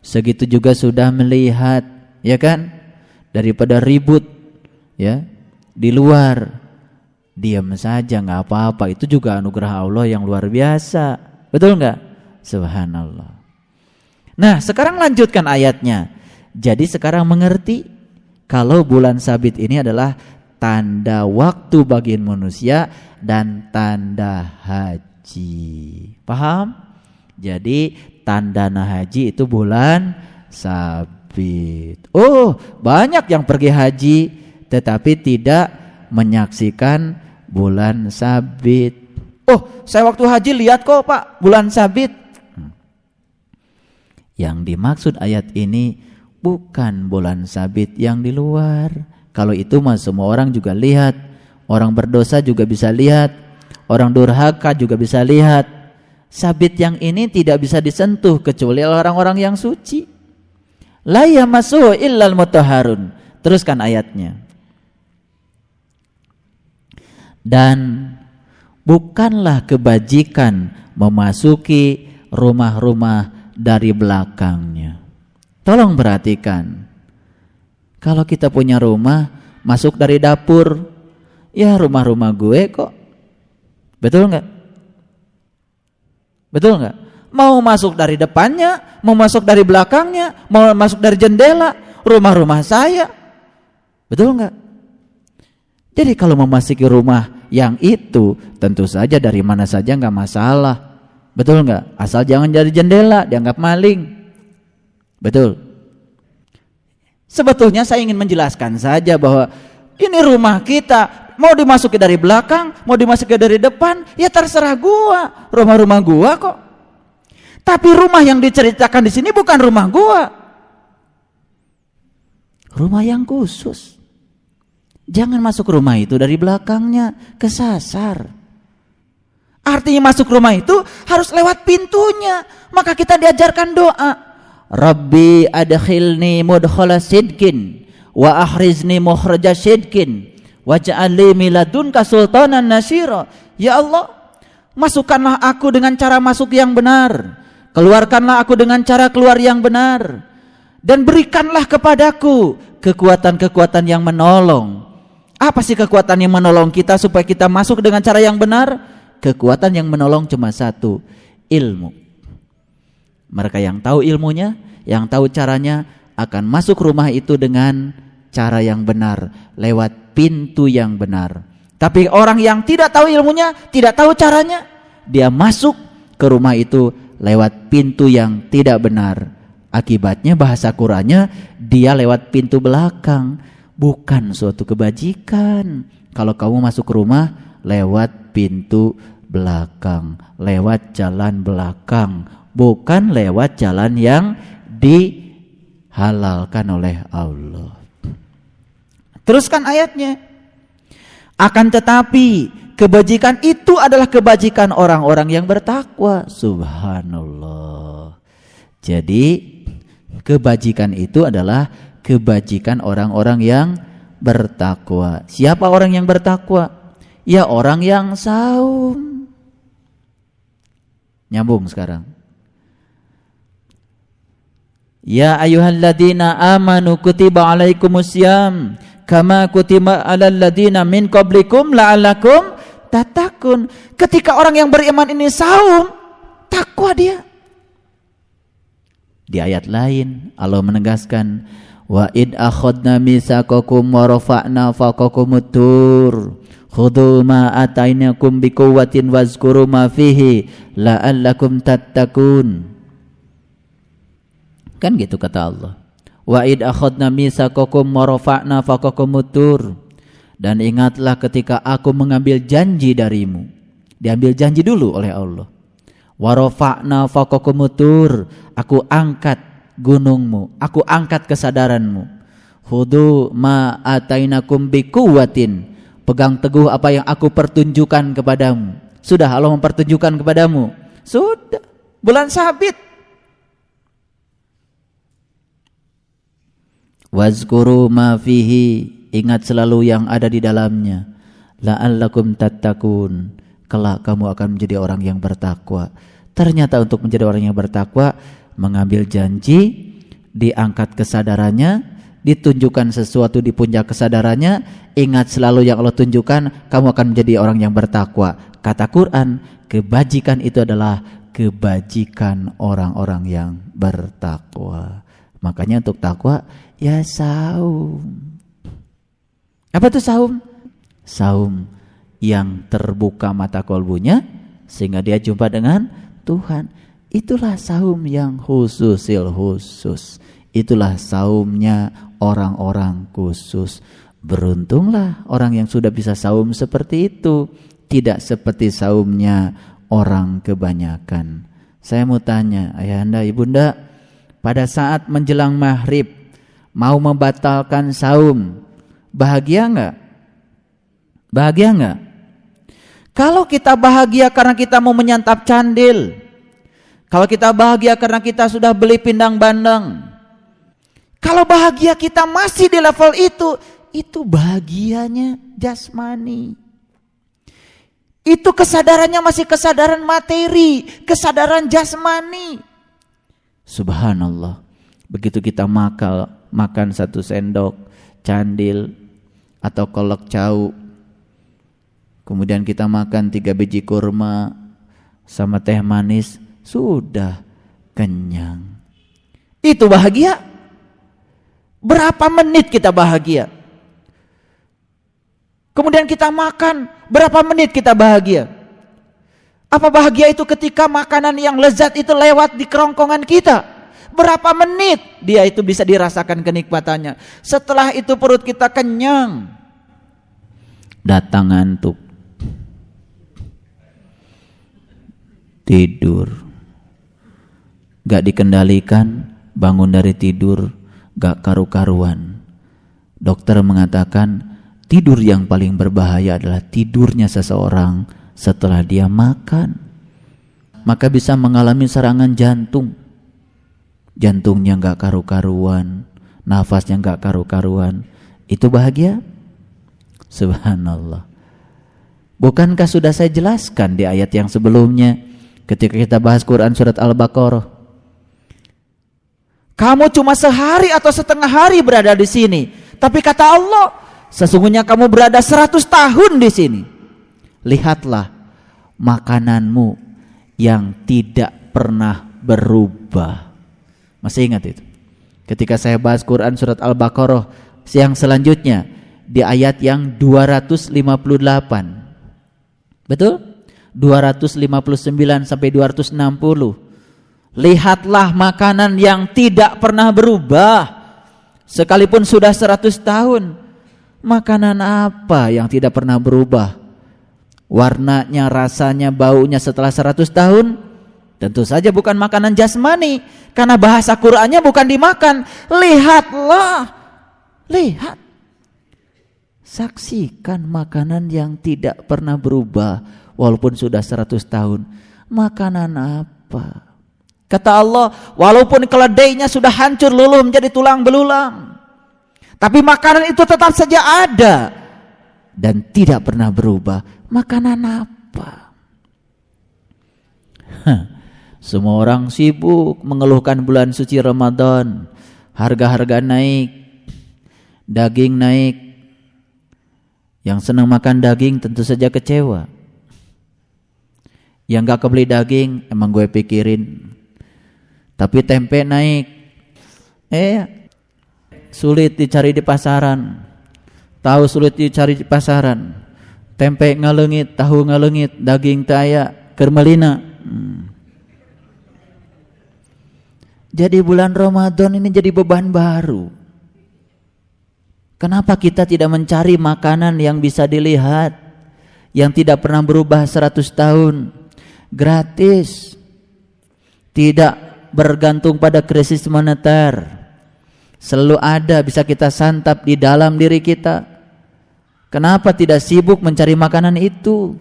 segitu juga sudah melihat, ya kan? Daripada ribut ya di luar, diam saja gak apa-apa. Itu juga anugerah Allah yang luar biasa. Betul gak? Subhanallah. Nah, sekarang lanjutkan ayatnya. Jadi sekarang mengerti kalau bulan sabit ini adalah tanda waktu bagi manusia dan tanda haji. Paham? Jadi tanda haji itu bulan sabit. Oh, banyak yang pergi haji tetapi tidak menyaksikan bulan sabit. Oh, saya waktu haji lihat kok Pak bulan sabit. Yang dimaksud ayat ini bukan bulan sabit yang di luar. Kalau itu mah semua orang juga lihat. Orang berdosa juga bisa lihat. Orang durhaka juga bisa lihat. Sabit yang ini tidak bisa disentuh kecuali orang-orang yang suci. La yamassuhu illal mutahharun. Teruskan ayatnya. Dan bukanlah kebajikan memasuki rumah-rumah dari belakangnya. Tolong perhatikan. Kalau kita punya rumah, masuk dari dapur, ya rumah-rumah gue kok. Betul nggak? Betul nggak? Mau masuk dari depannya, mau masuk dari belakangnya, mau masuk dari jendela, rumah-rumah saya. Betul nggak? Jadi kalau memasuki rumah yang itu, tentu saja dari mana saja nggak masalah. Betul nggak? Asal jangan dari jendela, dianggap maling. Betul. Sebetulnya saya ingin menjelaskan saja bahwa ini rumah kita, mau dimasuki dari belakang, mau dimasuki dari depan, ya terserah gua, rumah-rumah gua kok. Tapi rumah yang diceritakan di sini bukan rumah gua, rumah yang khusus. Jangan masuk rumah itu dari belakangnya, kesasar. Artinya masuk rumah itu harus lewat pintunya. Maka kita diajarkan doa. Rabbi adkhilni mudkhala sidqin wa akhrizni mukhraja sidqin waj'al li min ladunka sultanan nasira. Ya Allah, masukkanlah aku dengan cara masuk yang benar, keluarkanlah aku dengan cara keluar yang benar, dan berikanlah kepadaku kekuatan-kekuatan yang menolong. Apa sih kekuatan yang menolong kita supaya kita masuk dengan cara yang benar? Kekuatan yang menolong cuma satu, ilmu. Mereka yang tahu ilmunya, yang tahu caranya akan masuk rumah itu dengan cara yang benar, lewat pintu yang benar. Tapi orang yang tidak tahu ilmunya, tidak tahu caranya, dia masuk ke rumah itu lewat pintu yang tidak benar. Akibatnya bahasa Qur'annya dia lewat pintu belakang. Bukan suatu kebajikan kalau kamu masuk rumah lewat pintu belakang, lewat jalan belakang, bukan lewat jalan yang dihalalkan oleh Allah. Teruskan ayatnya. Akan tetapi kebajikan itu adalah kebajikan orang-orang yang bertakwa. Subhanallah. Jadi kebajikan itu adalah kebajikan orang-orang yang bertakwa. Siapa orang yang bertakwa? Ya orang yang saum. Nyambung sekarang. Ya ayyuhalladzina amanu kutiba alaikumusiyam kama kutiba alal ladzina min qablikum la'allakum tattaqun. Ketika orang yang beriman ini saum, takwa dia. Di ayat lain Allah menegaskan, wa id akhadna mitsaqakum wa rafa'na fawqakumut tur khudhu ma atainakum biquwwatin wazkuru ma fihi la'allakum tattaqun. Kan gitu kata Allah. Wa id akhadna mitsaqakum wa rafa'na fawqakumut tur. Dan ingatlah ketika aku mengambil janji darimu. Diambil janji dulu oleh Allah. Wa rafa'na fawqakumut tur. Aku angkat gunungmu, aku angkat kesadaranmu. Khudhu ma atainakum biquwwatin. Pegang teguh apa yang aku pertunjukkan kepadamu. Sudah Allah mempertunjukkan kepadamu. Sudah. Bulan sabit. Wazkuru ma fihi, ingat selalu yang ada di dalamnya. La'allakum tattaqun, kelak kamu akan menjadi orang yang bertakwa. Ternyata untuk menjadi orang yang bertakwa, mengambil janji, diangkat kesadarannya, ditunjukkan sesuatu di puncak kesadarannya, ingat selalu yang Allah tunjukkan, kamu akan menjadi orang yang bertakwa. Kata Quran, kebajikan itu adalah kebajikan orang-orang yang bertakwa. Makanya untuk takwa ya saum. Apa itu saum? Saum yang terbuka mata kolbunya sehingga dia jumpa dengan Tuhan. Itulah saum yang khususil khusus. Itulah saumnya orang-orang khusus. Beruntunglah orang yang sudah bisa saum seperti itu, tidak seperti saumnya orang kebanyakan. Saya mau tanya, ayahanda, ibunda, pada saat menjelang maghrib mau membatalkan saum, bahagia enggak? Bahagia enggak? Kalau kita bahagia karena kita mau menyantap candil, kalau kita bahagia karena kita sudah beli pindang bandeng, kalau bahagia kita masih di level itu bahagianya jasmani. Itu kesadarannya masih kesadaran materi, kesadaran jasmani. Subhanallah. Begitu kita makan 1 sendok candil atau kolak cau, kemudian kita makan 3 biji kurma sama teh manis, sudah kenyang. Itu bahagia. Berapa menit kita bahagia? Kemudian kita makan, berapa menit kita bahagia? Apa bahagia itu ketika makanan yang lezat itu lewat di kerongkongan kita? Berapa menit dia itu bisa dirasakan kenikmatannya? Setelah itu perut kita kenyang, datang ngantuk, tidur, gak dikendalikan, bangun dari tidur gak karu-karuan. Dokter mengatakan tidur yang paling berbahaya adalah tidurnya seseorang setelah dia makan. Maka bisa mengalami serangan jantung. Jantungnya gak karu-karuan, nafasnya gak karu-karuan. Itu bahagia? Subhanallah. Bukankah sudah saya jelaskan di ayat yang sebelumnya ketika kita bahas Quran surat Al-Baqarah? Kamu cuma sehari atau setengah hari berada di sini, tapi kata Allah, sesungguhnya kamu berada 100 tahun di sini. Lihatlah makananmu yang tidak pernah berubah. Masih ingat itu? Ketika saya bahas Quran surat Al-Baqarah yang selanjutnya di ayat yang 258. Betul? 259 sampai 260. Lihatlah makanan yang tidak pernah berubah. Sekalipun sudah 100 tahun. Makanan apa yang tidak pernah berubah? Warnanya, rasanya, baunya setelah 100 tahun? Tentu saja bukan makanan jasmani, karena bahasa Qur'annya bukan dimakan. Lihatlah. Lihat. Saksikan makanan yang tidak pernah berubah walaupun sudah 100 tahun. Makanan apa? Kata Allah, walaupun keledainya sudah hancur luluh menjadi tulang belulang, tapi makanan itu tetap saja ada dan tidak pernah berubah. Makanan apa? Semua orang sibuk mengeluhkan bulan suci Ramadan. Harga-harga naik, daging naik. Yang senang makan daging tentu saja kecewa. Yang gak kebeli daging, emang gue pikirin. Tapi tempe naik, sulit dicari di pasaran. Tahu sulit dicari di pasaran. Tempe ngalengit, tahu ngalengit, daging taya, kermelina. Jadi bulan Ramadan ini jadi beban baru. Kenapa kita tidak mencari makanan yang bisa dilihat, yang tidak pernah berubah 100 tahun, gratis, tidak bergantung pada krisis moneter, selalu ada, bisa kita santap di dalam diri kita. Kenapa tidak sibuk mencari makanan itu?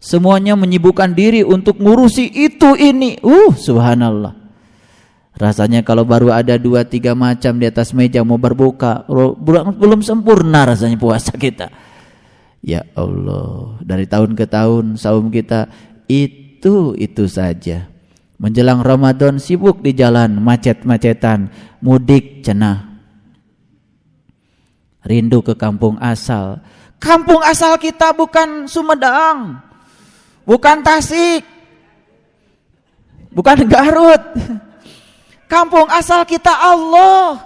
Semuanya menyibukkan diri untuk ngurusi itu ini. Subhanallah. Rasanya kalau baru ada 2-3 macam di atas meja mau berbuka, belum sempurna rasanya puasa kita. Ya Allah, dari tahun ke tahun saum kita itu saja. Menjelang Ramadan sibuk di jalan, macet-macetan, mudik cenah. Rindu ke kampung asal. Kampung asal kita bukan Sumedang, bukan Tasik, bukan Garut. Kampung asal kita Allah.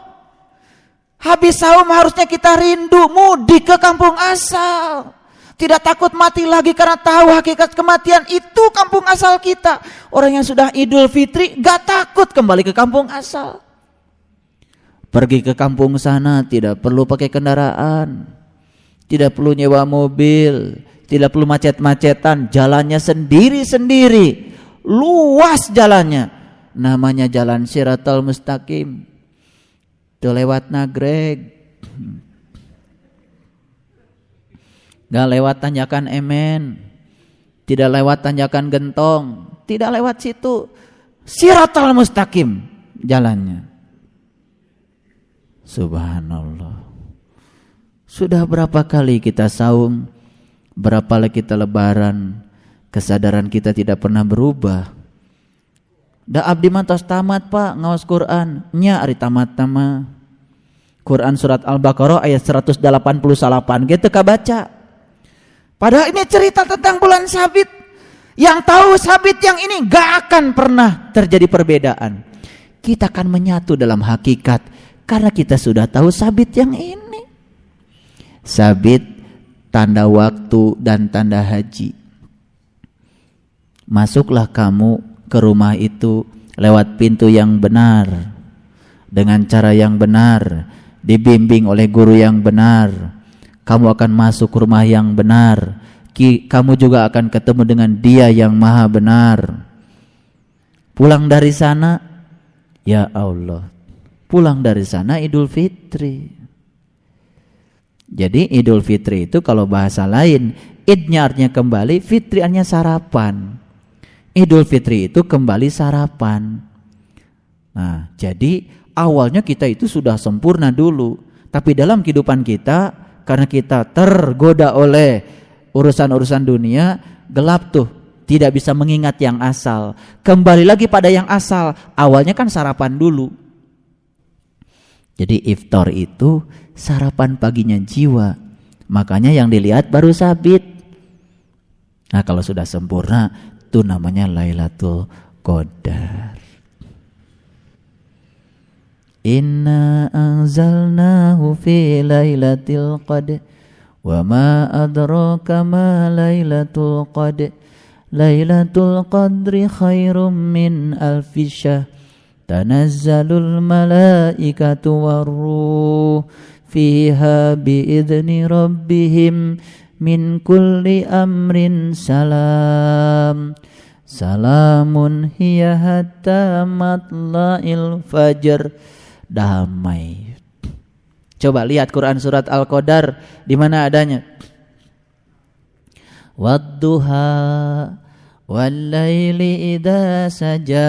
Habis saum harusnya kita rindu mudik ke kampung asal. Tidak takut mati lagi karena tahu hakikat kematian, itu kampung asal kita. Orang yang sudah Idul Fitri gak takut kembali ke kampung asal. Pergi ke kampung sana tidak perlu pakai kendaraan, tidak perlu nyewa mobil, tidak perlu macet-macetan, jalannya sendiri-sendiri, luas jalannya. Namanya jalan Siratal Mustaqim. Itu lewat Nagreg, gak lewat tanjakan Emen, tidak lewat tanjakan Gentong, tidak lewat situ. Siratal Mustaqim jalannya. Subhanallah. Sudah berapa kali kita saum, berapa kali kita lebaran, kesadaran kita tidak pernah berubah. Da abdi mantos tamat pak ngawas Quran, nya ari tamat-tamat. Quran surat Al-Baqarah ayat 188 gitu kabaca. Padahal ini cerita tentang bulan sabit. Yang tahu sabit yang ini gak akan pernah terjadi perbedaan. Kita akan menyatu dalam hakikat karena kita sudah tahu sabit yang ini. Sabit tanda waktu dan tanda haji. Masuklah kamu ke rumah itu lewat pintu yang benar, dengan cara yang benar, dibimbing oleh guru yang benar. Kamu akan masuk ke rumah yang benar. Kamu juga akan ketemu dengan Dia yang Maha benar. Pulang dari sana, ya Allah, pulang dari sana Idul Fitri. Jadi Idul Fitri itu kalau bahasa lain, idnya artinya kembali, fitri artinya sarapan. Idul Fitri itu kembali sarapan. Nah, jadi awalnya kita itu sudah sempurna dulu, tapi dalam kehidupan kita karena kita tergoda oleh urusan-urusan dunia, gelap tuh, tidak bisa mengingat yang asal. Kembali lagi pada yang asal. Awalnya kan sarapan dulu. Jadi iftar itu sarapan paginya jiwa. Makanya yang dilihat baru sabit. Nah, kalau sudah sempurna, itu namanya Lailatul Qadar. Inna anzalnahu fi Lailatul Qadar wa ma adraka ma Lailatul Qadar. Lailatul Qadri khairum min alfi syahr. Tanazzalul malaikatu warruh fiha biidzni rabbihim min kulli amrin salam. Salamun hiya hatta matla'il fajr. Damai. Coba lihat Quran surat Al-Qadar di mana adanya. Wadduha wal-laili idza saja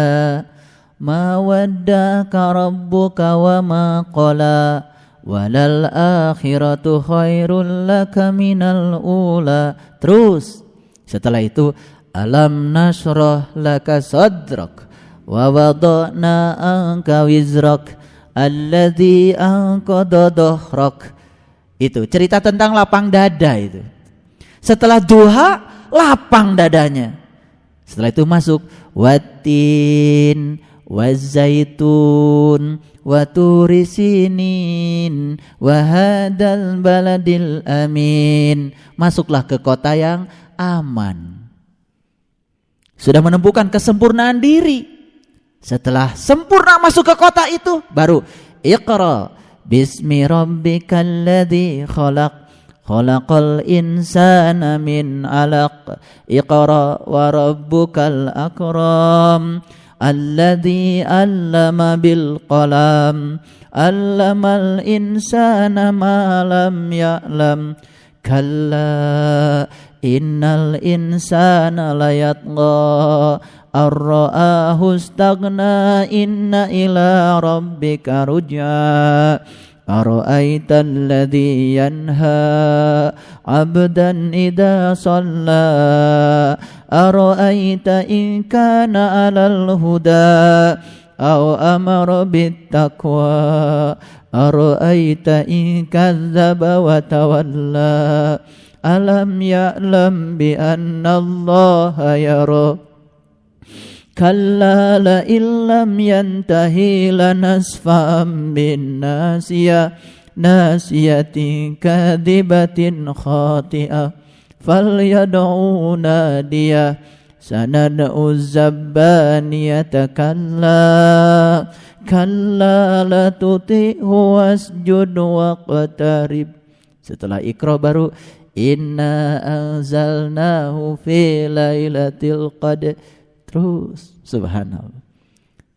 ma waddaka rabbuka wa ma qala walal akhiratu khairul laka minal ula. Terus setelah itu alam nashrah laka sadrak wa wada'na anka wizrak alladzi anqadha dhahrak. Itu cerita tentang lapang dada itu. Setelah duha lapang dadanya. Setelah itu masuk watin wazaitun waturi sinin wahadal baladil amin. Masuklah ke kota yang aman. Sudah menemukan kesempurnaan diri. Setelah sempurna masuk ke kota itu, baru Iqra bismi rabbikal ladzi khalaq khalaqal insana min 'alaq Iqra wa rabbukal akram alladzi 'allama bil qalam 'allamal insana ma lam ya'lam kalla innal insana layatgha ar-ra'ahu istaghna inna ila rabbika ruj'a ara'aita alladhi yanha 'abdan idza shalla ara'aita in kana 'alal huda aw amara bit taqwa ara'aita in kadzdzaba wa tawalla alam ya'lam bi anna allaha yara kalla la illam yantahi lanasfa'an bin nasiyatin kadhibatin khati'ah falyad'u nadiyah sanad'u zabbaniyata kalla la tuti'hu wasjud waqtarib. Setelah Iqra baru inna anzalnahu fi lailatul qadr. Terus subhanallah.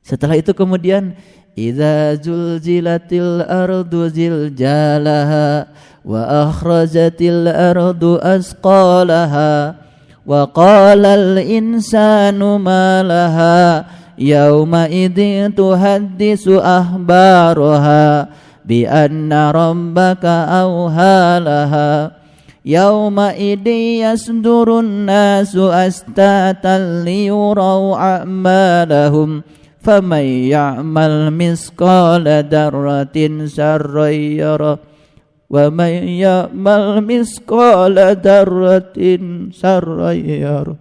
Setelah itu kemudian idza zulzilatil ardu ziljalaha wa akhrajatil ardu asqalaha wa qalal insanu ma laha yauma idzin tuhaddisu ahbaraha bi anna rabbaka awhalaha yauma idin yasdurun nasu astatan liyurau a'malahum faman ya'mal misqala darratin sarran yarah wa man ya'mal misqala darratin sarran yarah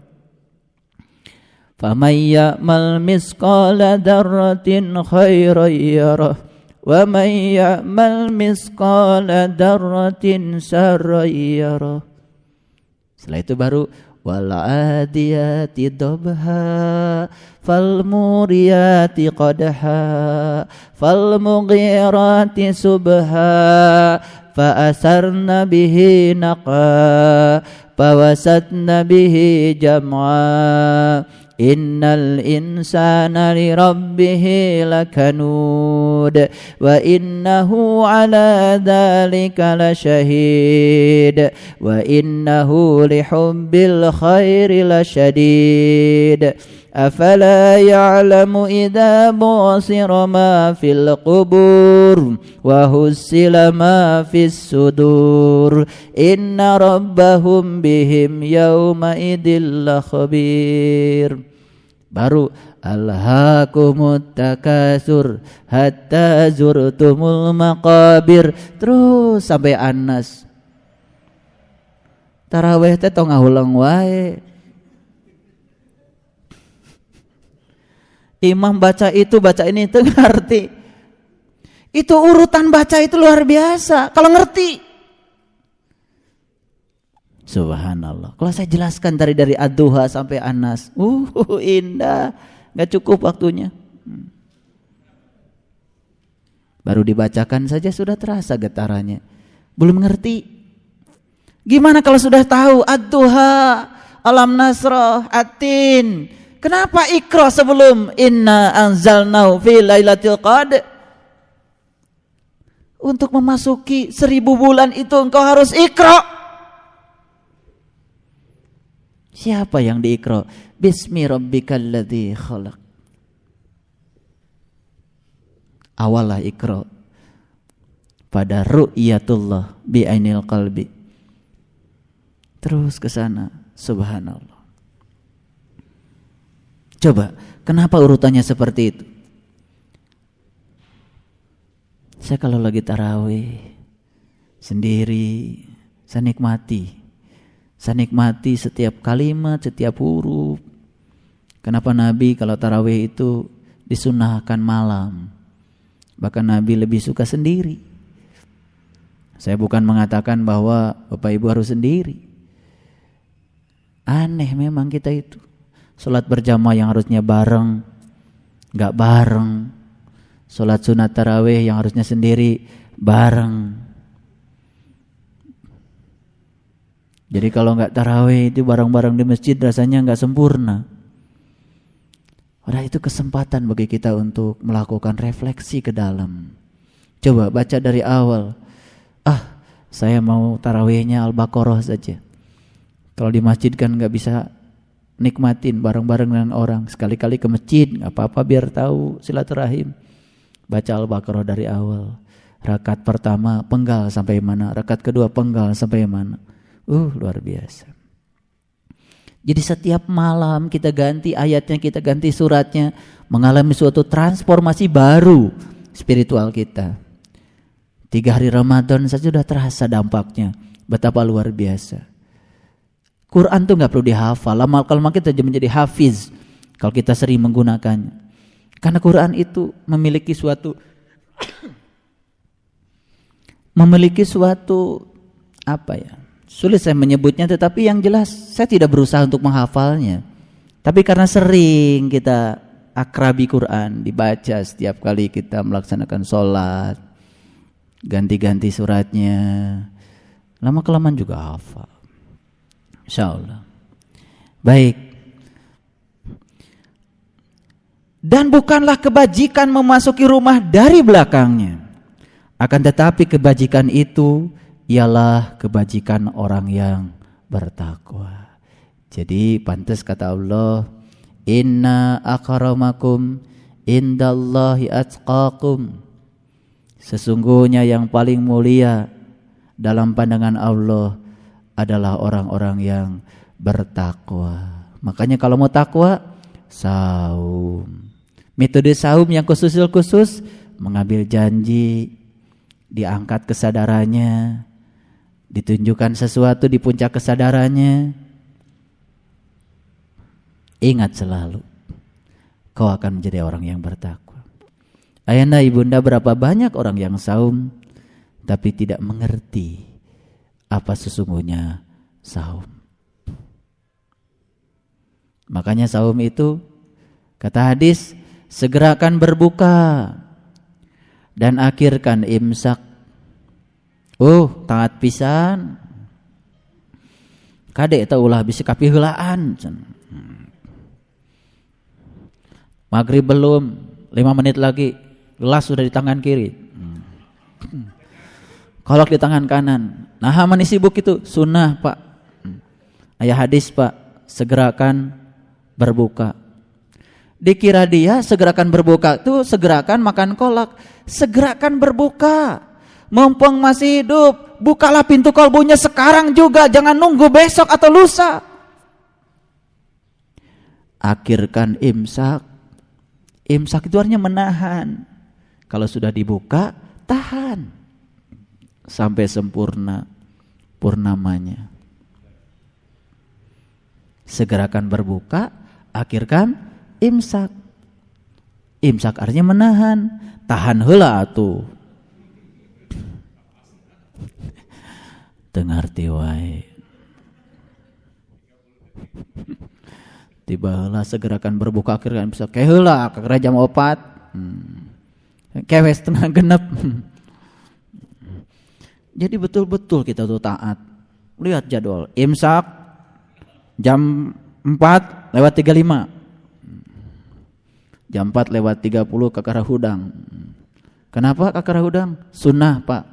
faman ya'mal misqala darratin khairan yarah wa may ya'mal misqala darratin sarran yarah. Setelah itu baru wal adiyati dhabha fal muriyati qadha fal mughirati subha fa asarna bihi naqa fa wasatna bihi jam'a innal insana li rabbihi lakanud wa innahu ala dhalika lasyahid wa innahu li hubbil khairi lasyadid afala ya'lamu idza busira ma fil qubur wa husila ma fis sudur inna rabbahum bihim yawma idil khabir. Baru alhaakumut takasur hatta zurtumul maqabir. Terus sampai Anas. Tarawih teh tong ngahulang wae. Imam baca itu, baca ini teu ngerti. Itu urutan baca itu luar biasa kalau ngerti. Subhanallah. Kalau saya jelaskan dari Ad-Duha sampai Anas, indah, nggak cukup waktunya. Baru dibacakan saja sudah terasa getarannya. Belum ngerti. Gimana kalau sudah tahu Ad-Duha, Alam Nasrah, At-Tin? Kenapa Iqra sebelum inna anzalnahu fi lailatul qadr? Untuk memasuki 1000 bulan itu engkau harus Iqra. Siapa yang diiqra? Bismi rabbikal ladzi khalaq. Awalah Iqra pada ru'yatullah bi ainil qalbi. Terus ke sana, subhanallah. Coba, kenapa urutannya seperti itu? Saya kalau lagi tarawih sendiri, saya nikmati setiap kalimat, setiap huruf. Kenapa Nabi kalau tarawih itu disunahkan malam? Bahkan Nabi lebih suka sendiri. Saya bukan mengatakan bahwa Bapak Ibu harus sendiri. Aneh memang kita itu. Salat berjamaah yang harusnya bareng, gak bareng. Salat sunat tarawih yang harusnya sendiri, bareng. Jadi kalau gak tarawih itu bareng-bareng di masjid rasanya gak sempurna. Padahal itu kesempatan bagi kita untuk melakukan refleksi ke dalam. Coba baca dari awal. Saya mau tarawihnya Al-Baqarah saja. Kalau di masjid kan gak bisa nikmatin bareng-bareng dengan orang. Sekali-kali ke masjid gak apa-apa biar tahu silaturahim. Baca Al-Baqarah dari awal. Rakaat pertama penggal sampai mana, rakaat kedua penggal sampai mana. Luar biasa. Jadi setiap malam kita ganti ayatnya, kita ganti suratnya, mengalami suatu transformasi baru spiritual kita. 3 hari Ramadan saja sudah terasa dampaknya. Betapa luar biasa. Quran tuh gak perlu dihafal. Lama-lama kita menjadi hafiz kalau kita sering menggunakannya. Karena Quran itu memiliki suatu sulit saya menyebutnya, tetapi yang jelas saya tidak berusaha untuk menghafalnya. Tapi karena sering kita akrabi Quran, dibaca setiap kali kita melaksanakan sholat, ganti-ganti suratnya, lama-kelamaan juga hafal. Insyaallah. Baik. Dan bukanlah kebajikan memasuki rumah dari belakangnya. Akan tetapi kebajikan itu ialah kebajikan orang yang bertakwa. Jadi pantas kata Allah, inna akramakum indallahi atqakum. Sesungguhnya yang paling mulia dalam pandangan Allah adalah orang-orang yang bertakwa. Makanya kalau mau takwa, saum. Metode saum yang khusus mengambil janji, diangkat kesadarannya, ditunjukkan sesuatu di puncak kesadarannya. Ingat selalu, kau akan menjadi orang yang bertakwa. Ayahanda ibunda, berapa banyak orang yang saum tapi tidak mengerti apa sesungguhnya saum. Makanya saum itu, kata hadis, segerakan berbuka dan akhirkan imsak. Taat pisan. Kade eta ulah bisi kapi heulaan. Maghrib belum, 5 menit lagi gelas sudah di tangan kiri. Kolak di tangan kanan. Nah, mani sibuk itu sunnah, Pak. Ayah hadis, Pak, segerakan berbuka. Dikira dia segerakan berbuka itu segerakan makan kolak. Segerakan berbuka. Mumpung masih hidup, bukalah pintu kolbunya sekarang juga, jangan nunggu besok atau lusa. Akhirkan imsak. Imsak itu artinya menahan. Kalau sudah dibuka, tahan sampai sempurna purnamanya. Segerakan berbuka, akhirkan imsak. Imsak artinya menahan, tahan heula atuh. Tengarti wae. Tiba heula segerakan berbuka, akhirkan imsak. Kae heula ka jam 4. Kewes tengah genep. Jadi betul-betul kita tuh taat. Lihat jadwal. Imsak jam 4:35. Jam 4:30 ke arah hudang. Kan Kenapa kakara udang? Sunnah, Pak.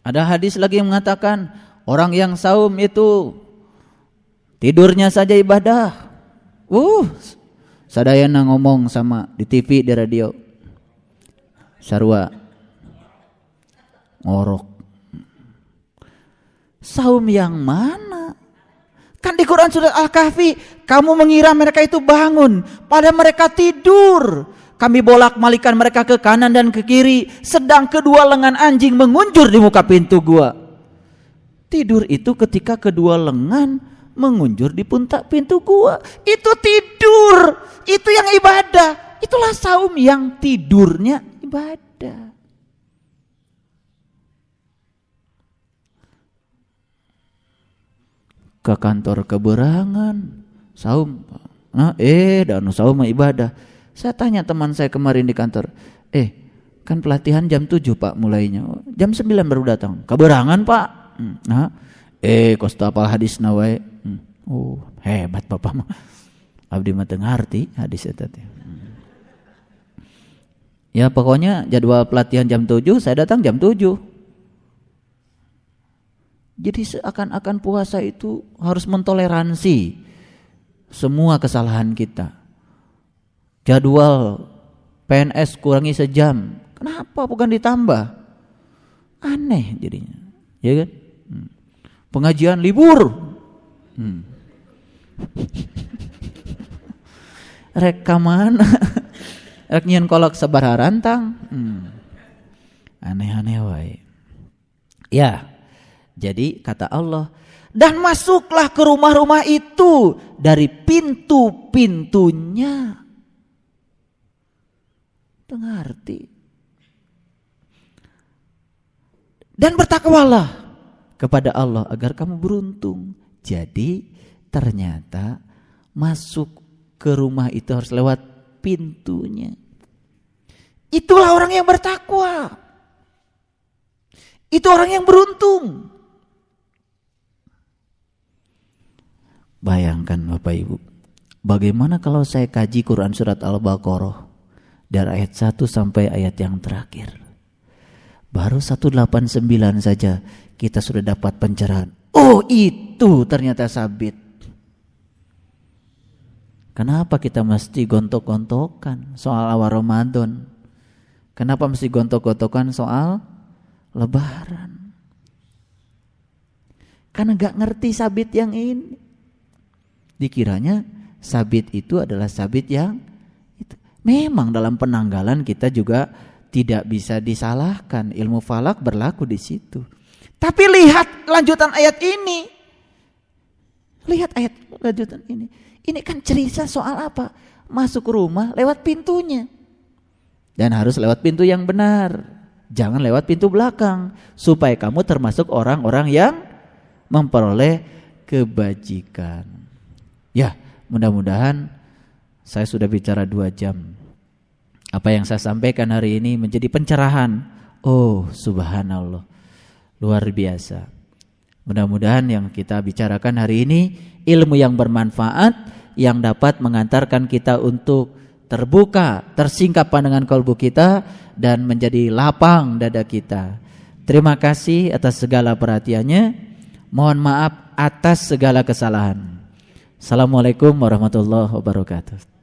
Ada hadis lagi yang mengatakan orang yang saum itu tidurnya saja ibadah. Sadayana ngomong sama di TV, di radio. Sarua ngorok. Saum yang mana? Kan di Quran surat Al-Kahfi, kamu mengira mereka itu bangun, pada mereka tidur. Kami bolak-balikan mereka ke kanan dan ke kiri, sedang kedua lengan anjing mengunjur di muka pintu gua. Tidur itu ketika kedua lengan mengunjur di puntak pintu gua. Itu tidur, itu yang ibadah. Itulah saum yang tidurnya ibadah. Ke kantor keberangan, saum. Dan saum ibadah. Saya tanya teman saya kemarin di kantor, kan pelatihan jam 7 Pak mulainya, jam 9 baru datang. Keberangan Pak. Kosto apal hadis nawai. Hebat Bapak mah. Abdi mah teu ngarti hadis eta teh. Ya pokoknya jadwal pelatihan jam 7, saya datang jam 7. Jadi seakan-akan puasa itu harus mentoleransi semua kesalahan kita. Jadwal PNS kurangi sejam, kenapa bukan ditambah? Aneh jadinya, ya kan? Pengajian libur, rek kamana? Rek nyieun kolak sabaraha rantang, aneh-aneh wae. Ya, jadi kata Allah, dan masuklah ke rumah-rumah itu dari pintu-pintunya. Tengarti. Dan bertakwalah kepada Allah agar kamu beruntung. Jadi ternyata masuk ke rumah itu harus lewat pintunya. Itulah orang yang bertakwa. Itu orang yang beruntung. Bayangkan Bapak Ibu, bagaimana kalau saya kaji Quran surat Al-Baqarah dari ayat 1 sampai ayat yang terakhir. Baru 189 saja kita sudah dapat pencerahan. Oh itu ternyata sabit. Kenapa kita mesti gontok-gontokan soal awal Ramadan? Kenapa mesti gontok-gontokan soal Lebaran? Karena gak ngerti sabit yang ini. Dikiranya sabit itu adalah sabit yang itu. Memang dalam penanggalan kita juga tidak bisa disalahkan, ilmu falak berlaku di situ. Tapi lihat lanjutan ayat ini. Lihat ayat lanjutan ini. Ini kan cerita soal apa? Masuk rumah lewat pintunya. Dan harus lewat pintu yang benar. Jangan lewat pintu belakang. Supaya kamu termasuk orang-orang yang memperoleh kebajikan. Ya, mudah-mudahan saya sudah bicara 2 jam. Apa yang saya sampaikan hari ini menjadi pencerahan. Oh, subhanallah. Luar biasa. Mudah-mudahan yang kita bicarakan hari ini ilmu yang bermanfaat, yang dapat mengantarkan kita untuk terbuka, tersingkap pandangan kalbu kita, dan menjadi lapang dada kita. Terima kasih atas segala perhatiannya. Mohon maaf atas segala kesalahan. Assalamualaikum warahmatullahi wabarakatuh.